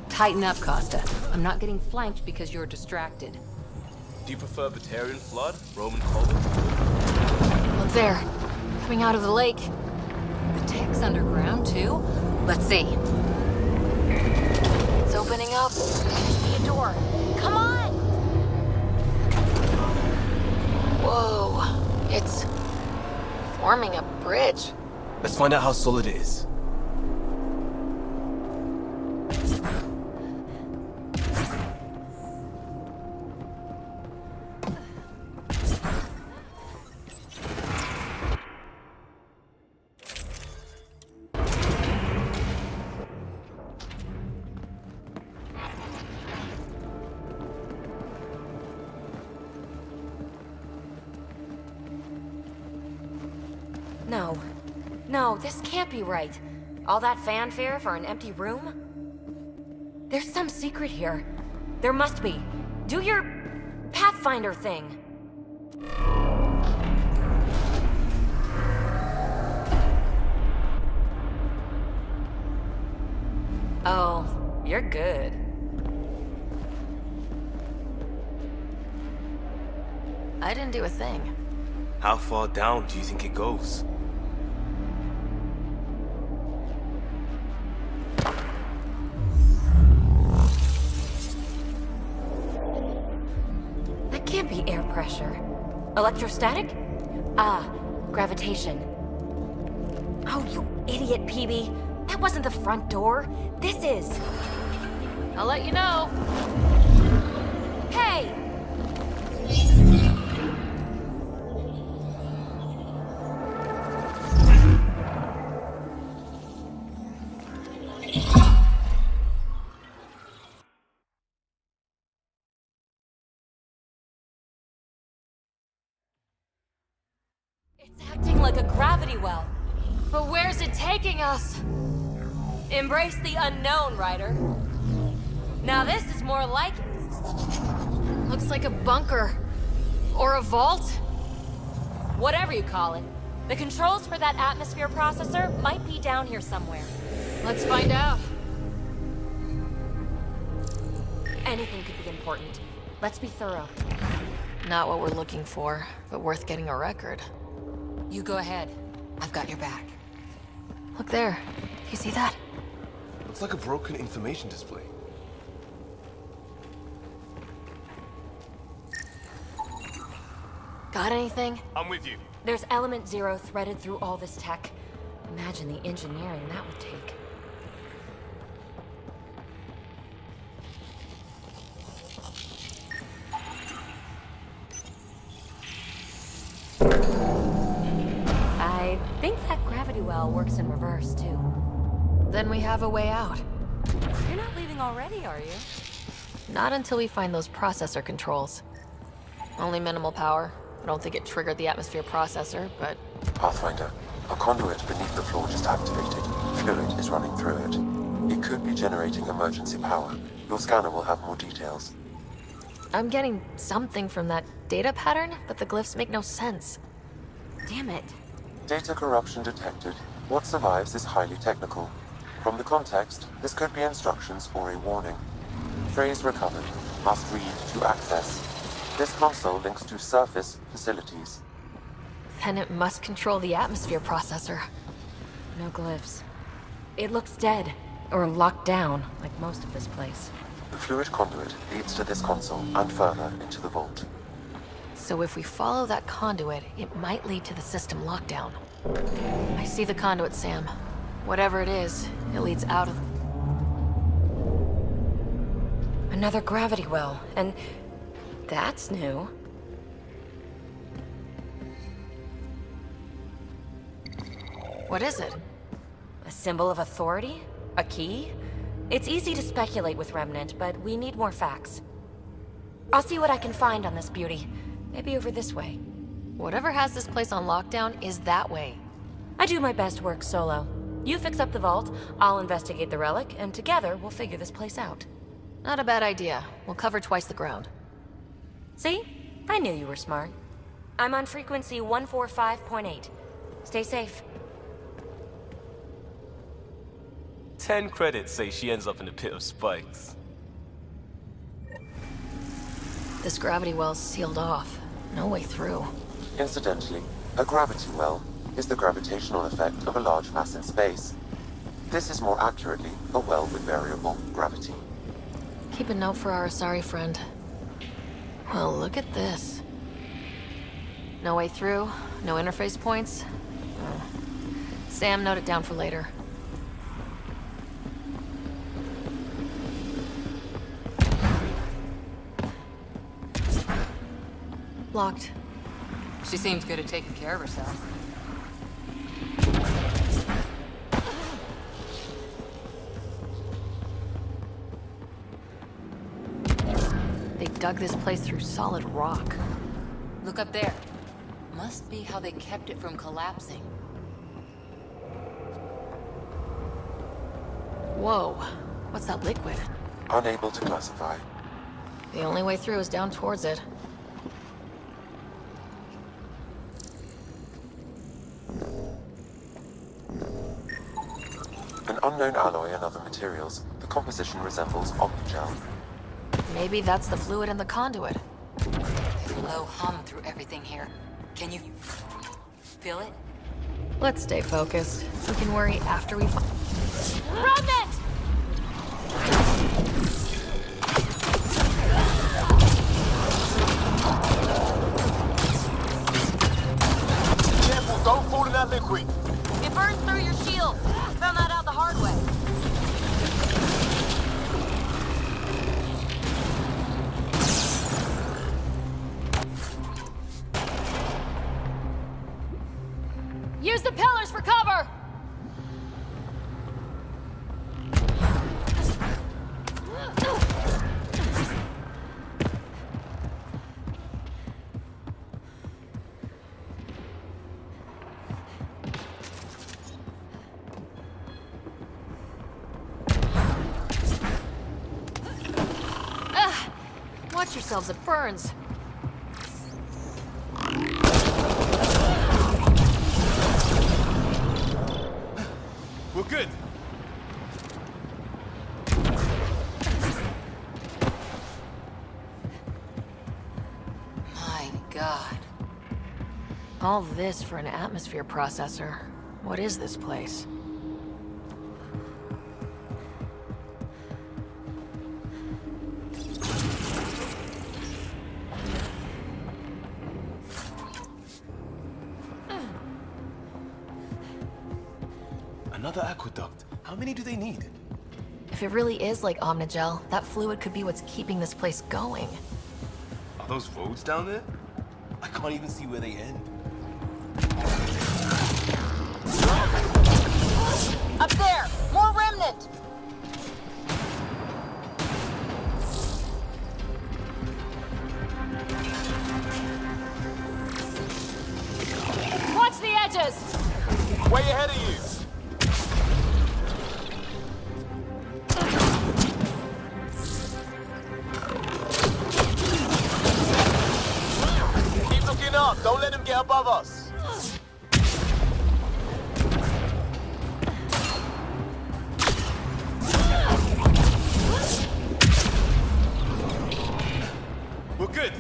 Tighten up, Costa. I'm not getting flanked because you're distracted. Do you prefer Batarian flood, Roman colony? Look there. Coming out of the lake. The tech's underground, too? Let's see. It's opening up. I see a door. Come on! Whoa. It's forming a bridge. Let's find out how solid it is. No. No, this can't be right. All that fanfare for an empty room? There's some secret here. There must be. Do your Pathfinder thing. Oh, you're good. I didn't do a thing. How far down do you think it goes? That can't be air pressure. Electrostatic? Ah, gravitation. Oh, you idiot, PB. That wasn't the front door. This is. I'll let you know. Hey! It's acting like a gravity well. But where's it taking us? Embrace the unknown, Ryder. Now this is more like it. Looks like a bunker. Or a vault? Whatever you call it. The controls for that atmosphere processor might be down here somewhere. Let's find out. Anything could be important. Let's be thorough. Not what we're looking for, but worth getting a record. You go ahead. I've got your back. Look there. You see that? Looks like a broken information display. Got anything? I'm with you. There's Element Zero threaded through all this tech. Imagine the engineering that would take. think that gravity well works in reverse, too. Then we have a way out. You're not leaving already, are you? Not until we find those processor controls. Only minimal power. I don't think it triggered the atmosphere processor, but... Pathfinder, a conduit beneath the floor just activated. Fluid is running through it. It could be generating emergency power. Your scanner will have more details. I'm getting something from that data pattern, but the glyphs make no sense. Damn it. Data corruption detected. What survives is highly technical. From the context, this could be instructions or a warning. Phrase recovered. Must read to access. This console links to surface facilities. Then it must control the atmosphere processor. No glyphs. It looks dead. Or locked down, like most of this place. The fluid conduit leads to this console and further into the vault. So if we follow that conduit, it might lead to the system lockdown. I see the conduit, Sam. Whatever it is, it leads out of... Another gravity well, and that's new. What is it? A symbol of authority? A key? It's easy to speculate with Remnant, but we need more facts. I'll see what I can find on this beauty. Maybe over this way. Whatever has this place on lockdown is that way. I do my best work solo. You fix up the vault, I'll investigate the relic, and together we'll figure this place out. Not a bad idea. We'll cover twice the ground. See? I knew you were smart. I'm on frequency 145.8. Stay safe. 10 credits say she ends up in a pit of spikes. This gravity well's sealed off. No way through. Incidentally, a gravity well is the gravitational effect of a large mass in space. This is more accurately a well with variable gravity. Keep a note for our Asari friend. Well, look at this. No way through, no interface points. Sam, note it down for later. Locked. She seems good at taking care of herself. They dug this place through solid rock. Look up there. Must be how they kept it from collapsing. Whoa. What's that liquid? Unable to classify. The only way through is down towards it. An unknown alloy and other materials. The composition resembles omnigel. Maybe that's the fluid in the conduit. Low hum through everything here. Can you feel it? Let's stay focused. We can worry after we find... Remnant! Careful, don't fall in that liquid. It burns through your shield. Found that out the hard way. Use the pillars for cover! Watch yourselves, it burns. We're good. My God. All this for an atmosphere processor. What is this place? Another aqueduct. How many do they need? If it really is like Omnigel, that fluid could be what's keeping this place going. Are those roads down there? I can't even see where they end. is! Way ahead of you! Keep looking up, don't let him get above us! We're good.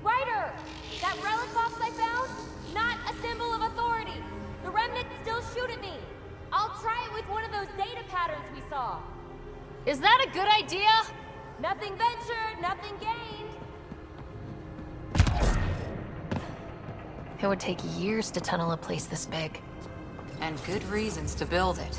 Ryder! That relic box I found? Not a symbol of authority. The remnants still shoot at me. I'll try it with one of those data patterns we saw. Is that a good idea? Nothing ventured, nothing gained. It would take years to tunnel a place this big. And good reasons to build it.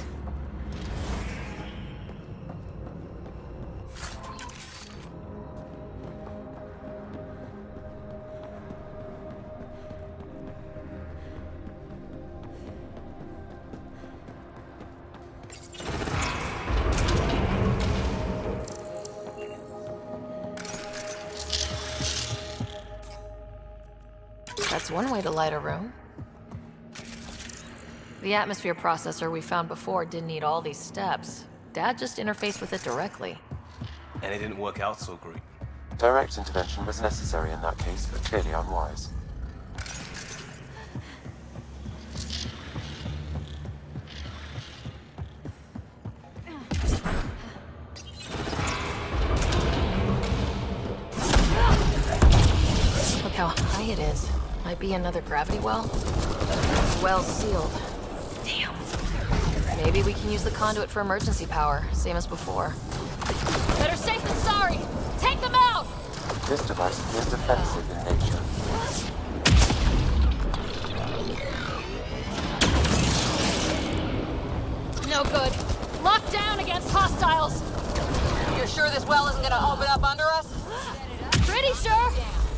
That's one way to light a room. The atmosphere processor we found before didn't need all these steps. Dad just interfaced with it directly. And it didn't work out so great. Direct intervention was necessary in that case, but clearly unwise. Look how high it is. Might be another gravity well. Well sealed. Damn. Maybe we can use the conduit for emergency power, same as before. Better safe than sorry! Take them out! This device appears defensive in nature. No good. Locked down against hostiles. You're sure this well isn't gonna open up under us? Pretty sure.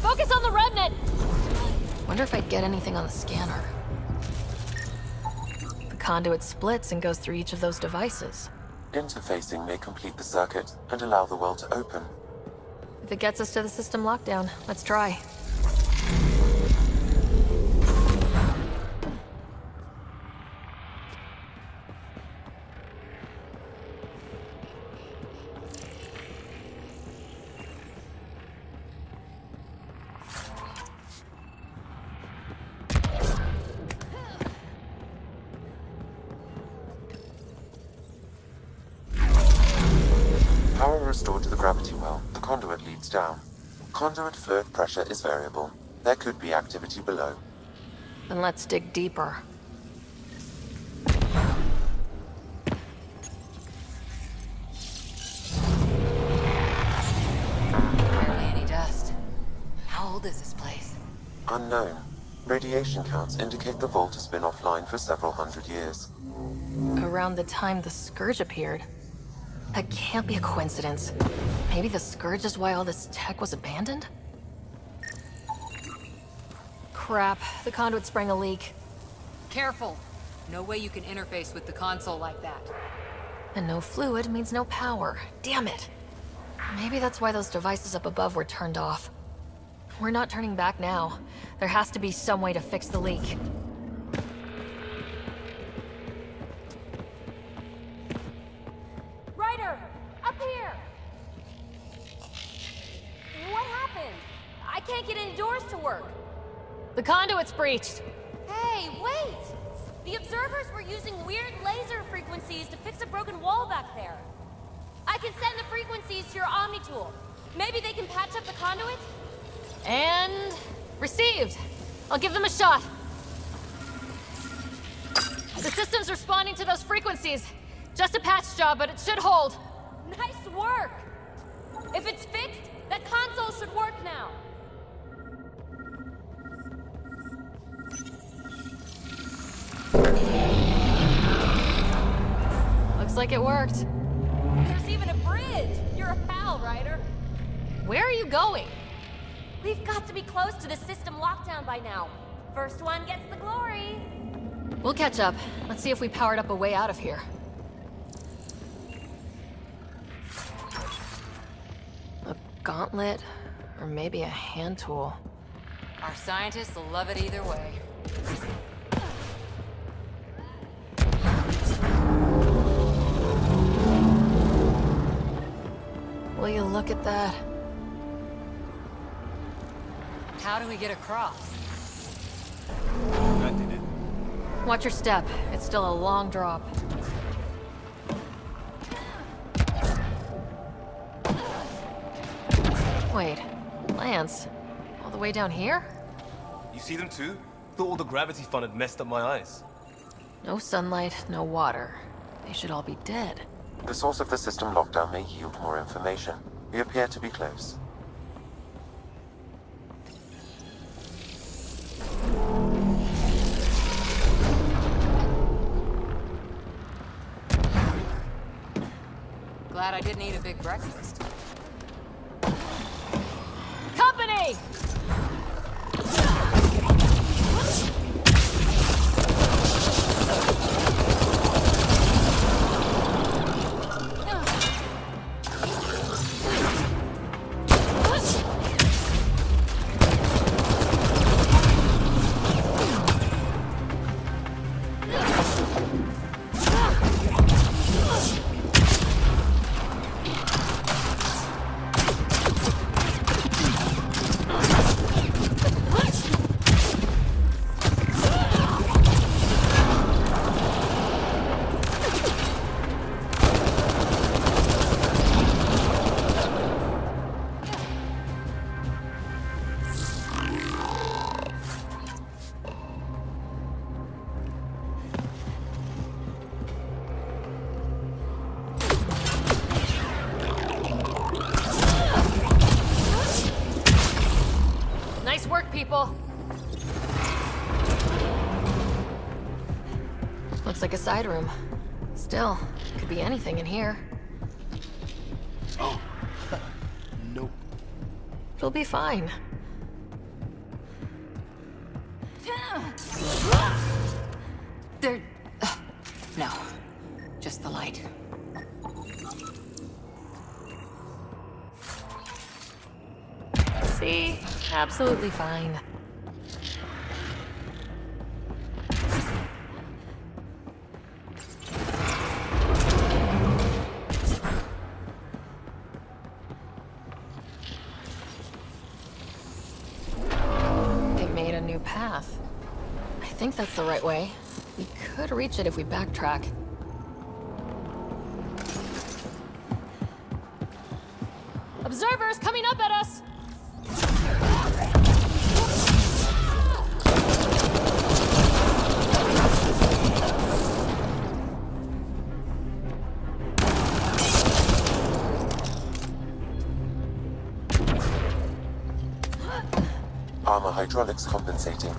Focus on the remnant. Wonder if I'd get anything on the scanner. The conduit splits and goes through each of those devices. Interfacing may complete the circuit and allow the well to open. If it gets us to the system lockdown, let's try. Power restored to the gravity well. The conduit leads down. Conduit fluid pressure is variable. There could be activity below. Then let's dig deeper. Barely any dust. How old is this place? Unknown. Radiation counts indicate the vault has been offline for several hundred years. Around the time the Scourge appeared. That can't be a coincidence. Maybe the Scourge is why all this tech was abandoned? Crap, the conduit sprang a leak. Careful. No way you can interface with the console like that. And no fluid means no power. Damn it. Maybe that's why those devices up above were turned off. We're not turning back now. There has to be some way to fix the leak. Ryder! Up here! What happened? I can't get any doors to work. The conduit's breached. Hey, wait! The observers were using weird laser frequencies to fix a broken wall back there. I can send the frequencies to your Omni tool. Maybe they can patch up the conduit? And... received. I'll give them a shot. The system's responding to those frequencies. Just a patch job, but it should hold. Nice work! If it's fixed, that console should work now. like it worked. There's even a bridge! You're a pal, Ryder. Where are you going? We've got to be close to the system lockdown by now. First one gets the glory. We'll catch up. Let's see if we powered up a way out of here. A gauntlet, or maybe a hand tool. Our scientists will love it either way. Will you look at that? How do we get across? That did it. Watch your step. It's still a long drop. Wait, Lance, all the way down here? You see them too? Thought all the gravity fun had messed up my eyes. No sunlight, no water. They should all be dead. The source of the system lockdown may yield more information. We appear to be close. Glad I didn't eat a big breakfast. Company! Nice work, people. Looks like a side room. Still, could be anything in here. Oh. Nope. It'll be fine. There... no. Just the light. See? Absolutely fine. It made a new path. I think that's the right way. We could reach it if we backtrack. Observers coming up at us! Armor hydraulics compensating.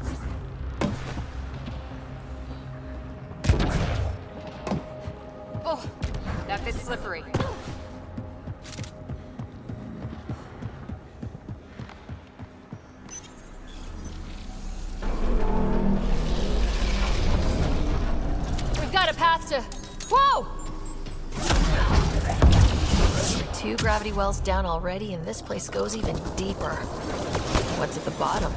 Oh, that bit's slippery. We've got a path to... Whoa! 2 gravity wells down already, and this place goes even deeper. What's at the bottom?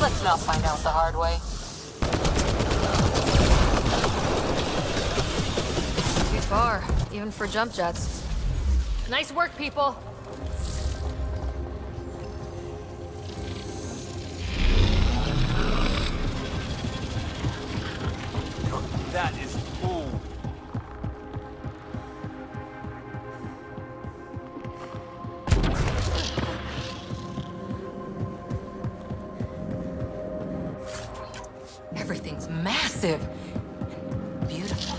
Let's not find out the hard way. Too far, even for jump jets. Nice work, people. That is cool. Everything's massive. Beautiful.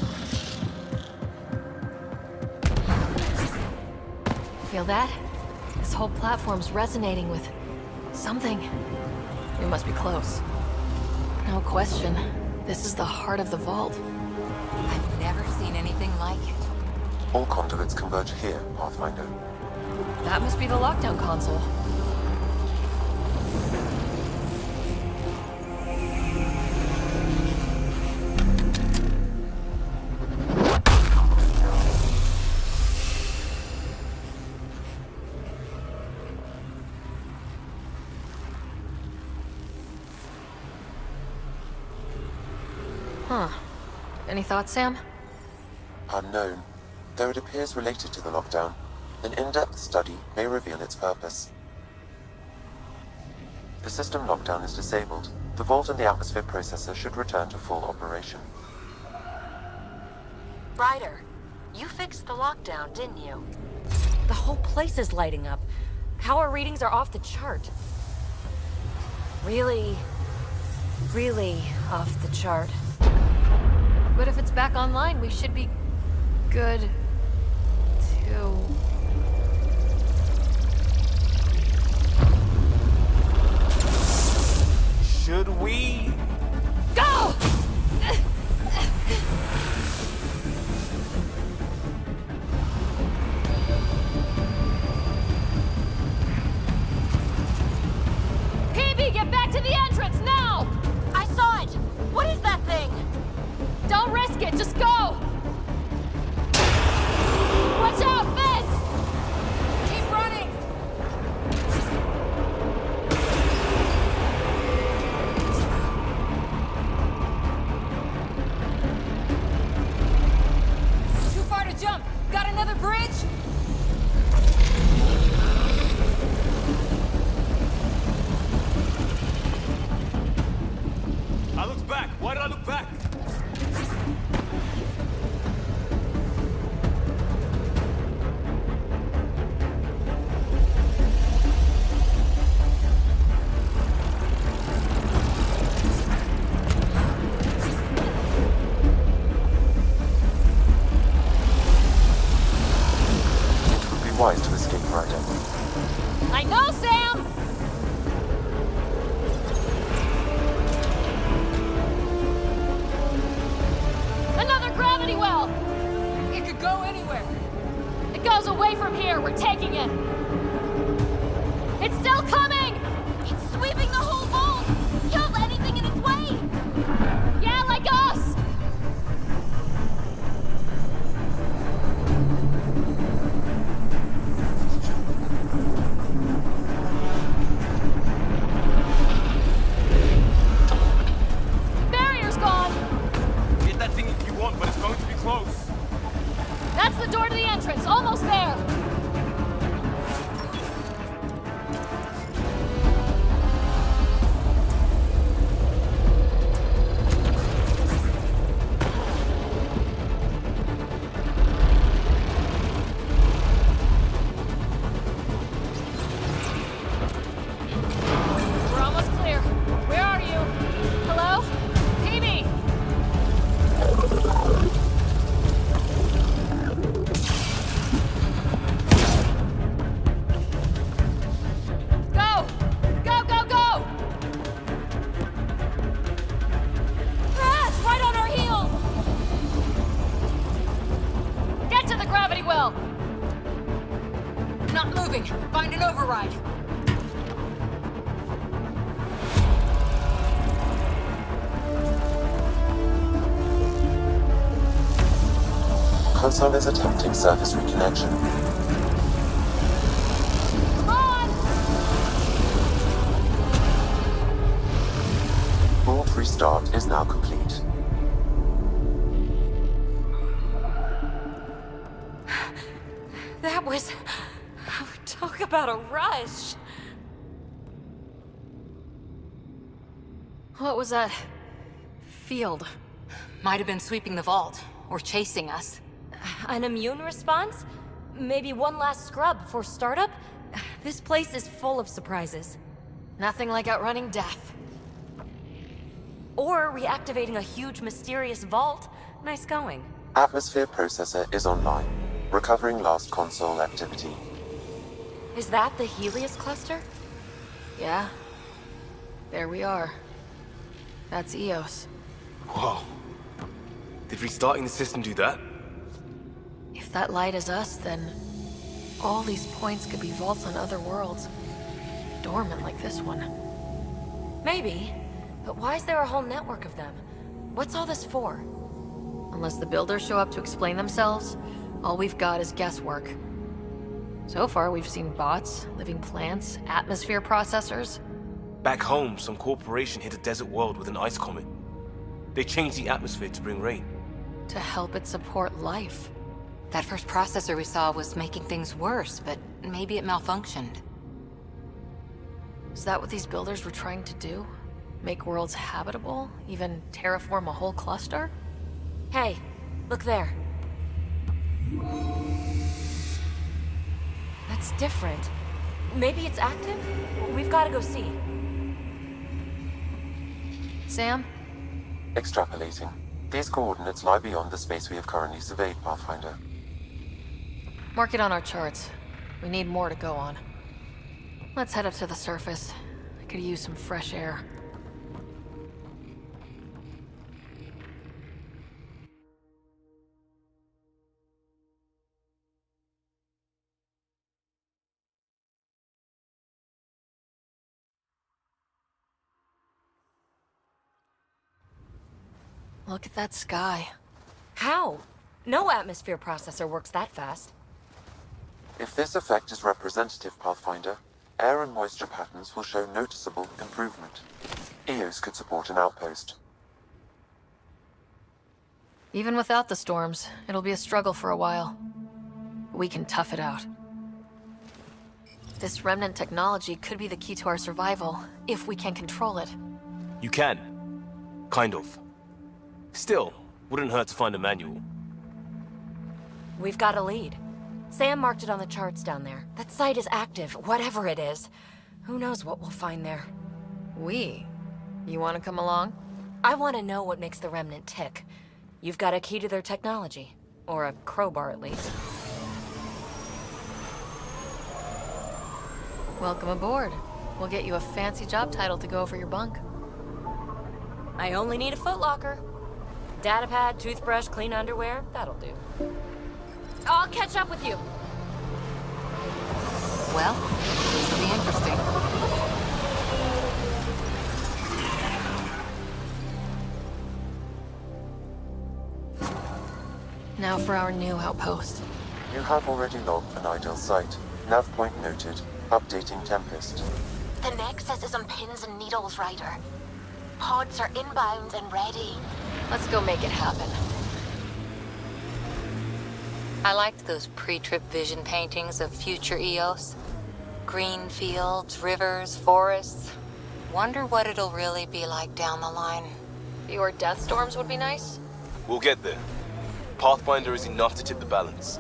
Feel that? This whole platform's resonating with something. We must be close. No question. This is the heart of the vault. I've never seen anything like it. All conduits converge here, Pathfinder. That must be the lockdown console. Huh. Any thoughts, Sam? Unknown. Though it appears related to the lockdown, an in-depth study may reveal its purpose. The system lockdown is disabled. The vault and the atmosphere processor should return to full operation. Ryder, you fixed the lockdown, didn't you? The whole place is lighting up. Power readings are off the chart. Really off the chart. But if it's back online, we should be good to... Should we? Go! PB, get back to the entrance, now! I saw it! What is that thing? Don't risk it, just go! Watch out, Vince! Keep running! Too far to jump. Got another bridge? I looked back. Why did I look back? It would be wise to escape, Ryder. I know, Sam! Another gravity well! It could go anywhere. It goes away from here. We're taking it. It's still coming! It's sweeping the whole vault! Kills anything in its way! Yeah, like us! Barrier's gone! Get that thing if you want, but it's going to be close. That's the door to the entrance. Almost there. We're almost clear. Where are you? Hello? PB! Go! Go, go, go! Ah, it's right on our heels! Get to the gravity well! Not moving. Find an override. Console is attempting surface reconnection. Come on! Vault restart is now complete. That was... Talk about a rush. What was that? Field. Might have been sweeping the vault, or chasing us. An immune response? Maybe one last scrub for startup? This place is full of surprises. Nothing like outrunning death. Or reactivating a huge mysterious vault. Nice going. Atmosphere processor is online, recovering last console activity. Is that the Helios cluster? Yeah. There we are. That's EOS. Whoa. Did restarting the system do that? If If that light is us, then all these points could be vaults on other worlds. Dormant like this one. Maybe, but why is there a whole network of them? What's all this for? Unless the builders show up to explain themselves, all we've got is guesswork. So far, we've seen bots, living plants, atmosphere processors. Back home, some corporation hit a desert world with an ice comet. They changed the atmosphere to bring rain. To help it support life. That first processor we saw was making things worse, but maybe it malfunctioned. Is that what these builders were trying to do? Make worlds habitable? Even terraform a whole cluster? Hey, look there. That's different. Maybe it's active? We've got to go see. Sam? Extrapolating. These coordinates lie beyond the space we have currently surveyed, Pathfinder. Mark it on our charts. We need more to go on. Let's head up to the surface. I could use some fresh air. Look at that sky. How? No atmosphere processor works that fast. If this effect is representative, Pathfinder, air and moisture patterns will show noticeable improvement. EOS could support an outpost. Even without the storms, it'll be a struggle for a while. We can tough it out. This remnant technology could be the key to our survival, if we can control it. You can. Kind of. Still, wouldn't hurt to find a manual. We've got a lead. Sam marked it on the charts down there. That site is active, whatever it is. Who knows what we'll find there. We? You want to come along? I want to know what makes the Remnant tick. You've got a key to their technology. Or a crowbar, at least. Welcome aboard. We'll get you a fancy job title to go over your bunk. I only need a footlocker. Datapad, toothbrush, clean underwear, that'll do. I'll catch up with you. Well, this will be interesting. Now for our new outpost. You have already logged an ideal site. Nav point noted. Updating Tempest. The Nexus is on pins and needles, Ryder. Pods are inbound and ready. Let's go make it happen. I liked those pre-trip vision paintings of future EOS. Green fields, rivers, forests. Wonder what it'll really be like down the line. Fewer death storms would be nice. We'll get there. Pathfinder is enough to tip the balance.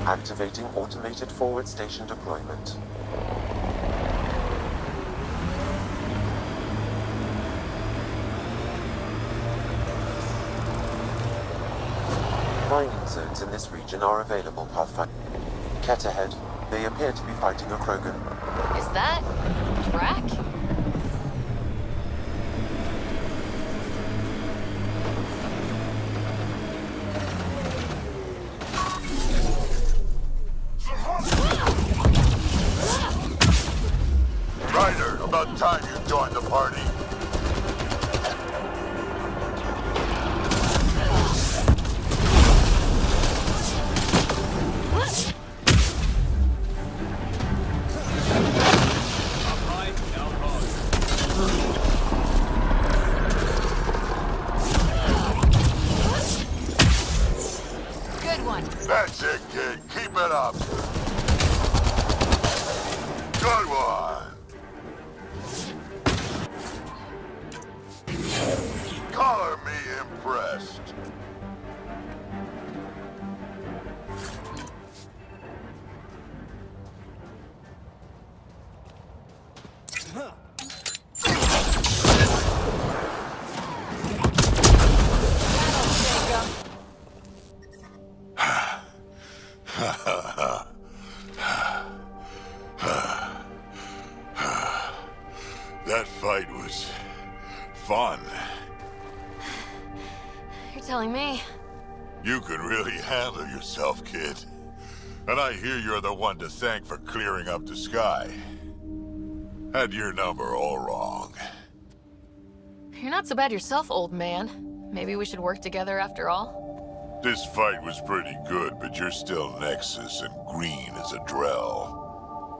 Activating automated forward station deployment. Mining zones in this region are available, Pathfinder. Ket ahead. They appear to be fighting a Krogan. Is that... Drac? Ryder, about time you joined the party. Good one! Color me impressed. That fight was fun. You're telling me. You can really handle yourself, kid. And I hear you're the one to thank for clearing up the sky. Had your number all wrong. You're not so bad yourself, old man. Maybe we should work together after all? This fight was pretty good, but you're still Nexus and green as a Drell.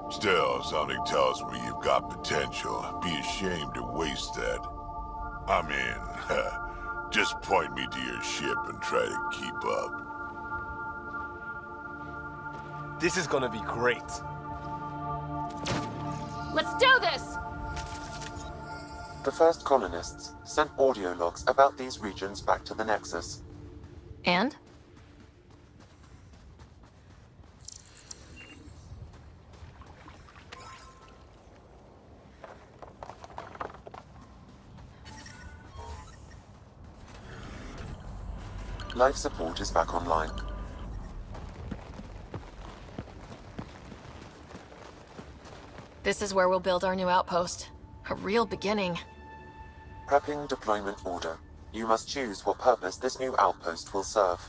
Still, something tells me you've got potential. Be ashamed to waste that. I mean, just point me to your ship and try to keep up. This is gonna be great. Let's do this! The first colonists sent audio logs about these regions back to the Nexus. And? Life support is back online. This is where we'll build our new outpost. A real beginning. Prepping deployment order. You must choose what purpose this new outpost will serve.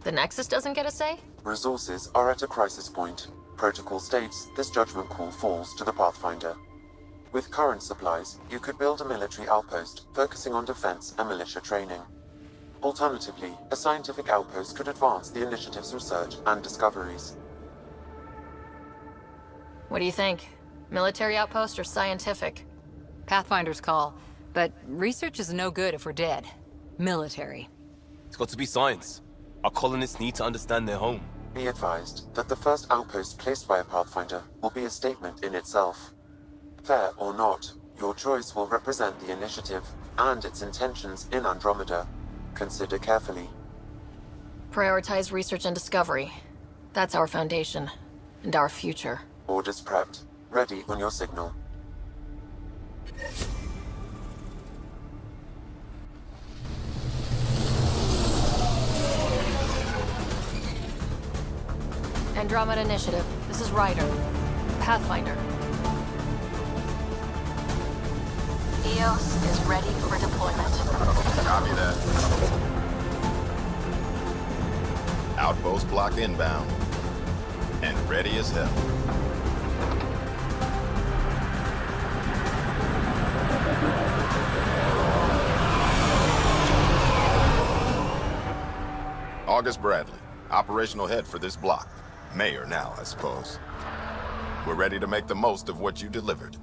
The Nexus doesn't get a say? Resources are at a crisis point. Protocol states this judgment call falls to the Pathfinder. With current supplies, you could build a military outpost focusing on defense and militia training. Alternatively, a scientific outpost could advance the initiative's research and discoveries. What do you think? Military outpost or scientific? Pathfinder's call. But research is no good if we're dead. Military. It's got to be science. Our colonists need to understand their home. Be advised that the first outpost placed by a Pathfinder will be a statement in itself. Fair or not, your choice will represent the initiative and its intentions in Andromeda. Consider carefully. Prioritize research and discovery. That's our foundation. And our future. Orders prepped. Ready on your signal. Andromeda Initiative. This is Ryder. Pathfinder. EOS is ready for deployment. Copy that. Outpost block inbound. And ready as hell. August Bradley, operational head for this block. Mayor now, I suppose. We're ready to make the most of what you delivered.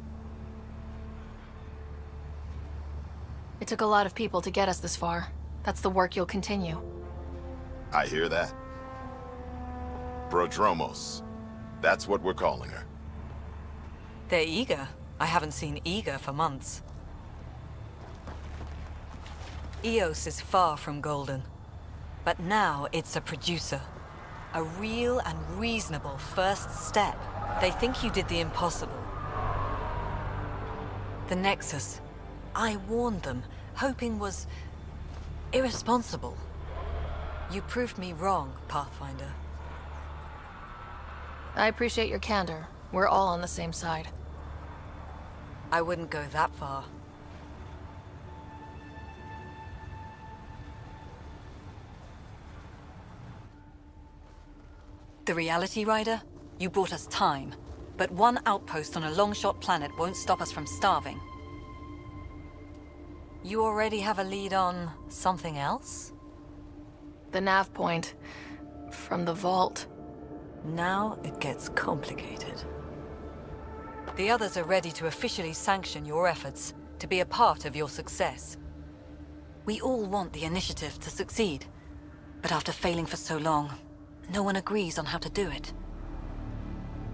It took a lot of people to get us this far. That's the work you'll continue. I hear that. Prodromos. That's what we're calling her. They're eager. I haven't seen eager for months. EOS is far from golden. But now it's a producer. A real and reasonable first step. They think you did the impossible. The Nexus. I warned them, hoping was irresponsible. You proved me wrong, Pathfinder. I appreciate your candor. We're all on the same side. I wouldn't go that far. The Reality Rider? You brought us time. But one outpost on a long-shot planet won't stop us from starving. You already have a lead on something else? The nav point. From the vault. Now it gets complicated. The others are ready to officially sanction your efforts, to be a part of your success. We all want the initiative to succeed. But after failing for so long, no one agrees on how to do it.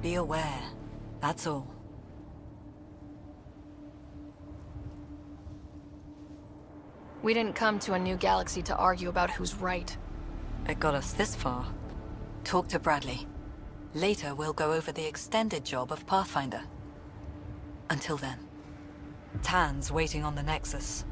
Be aware. That's all. We didn't come to a new galaxy to argue about who's right. It got us this far. Talk to Bradley. Later, we'll go over the extended job of Pathfinder. Until then, Tan's waiting on the Nexus.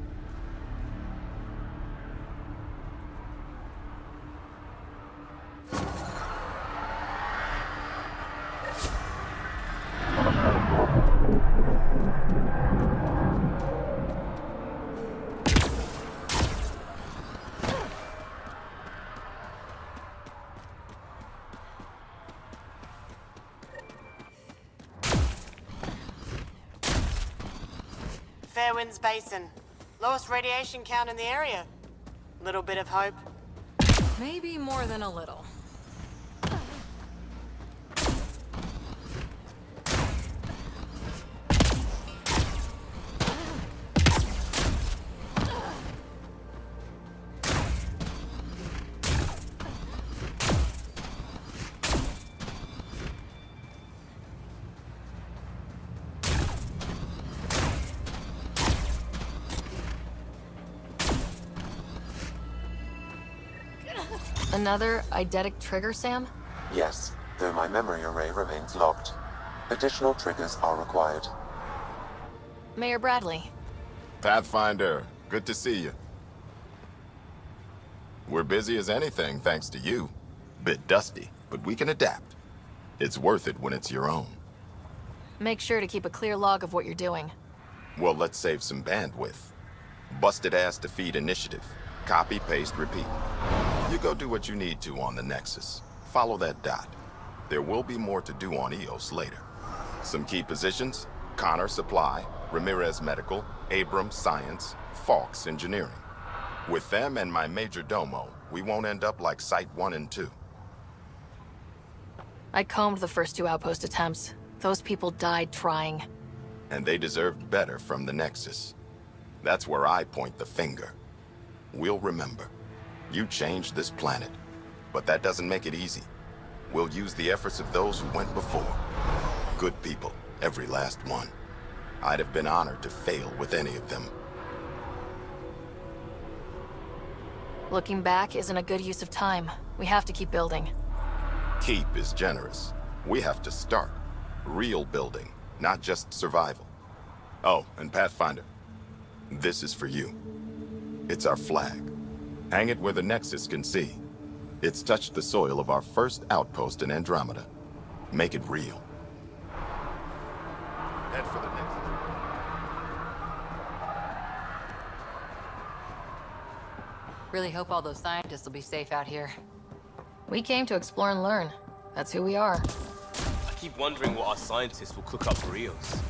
Fairwinds Basin. Lowest radiation count in the area. Little bit of hope. Maybe more than a little. Another eidetic trigger, Sam? Yes, though my memory array remains locked. Additional triggers are required. Mayor Bradley. Pathfinder, good to see you. We're busy as anything, thanks to you. Bit dusty, but we can adapt. It's worth it when it's your own. Make sure to keep a clear log of what you're doing. Well, let's save some bandwidth. Busted ass to feed initiative. Copy, paste, repeat. You go do what you need to on the Nexus. Follow that dot. There will be more to do on EOS later. Some key positions: Connor Supply, Ramirez Medical, Abrams Science, Falks Engineering. With them and my major domo, we won't end up like Site 1 and 2. I combed the first 2 outpost attempts. Those people died trying. And they deserved better from the Nexus. That's where I point the finger. We'll remember. You changed this planet, but that doesn't make it easy. We'll use the efforts of those who went before. Good people, every last one. I'd have been honored to fail with any of them. Looking back isn't a good use of time. We have to keep building. Keep is generous. We have to start. Real building, not just survival. Oh, and Pathfinder, this is for you. It's our flag. Hang it where the Nexus can see. It's touched the soil of our first outpost in Andromeda. Make it real. Head for the Nexus. Really hope all those scientists will be safe out here. We came to explore and learn. That's who we are. I keep wondering what our scientists will cook up for EOS.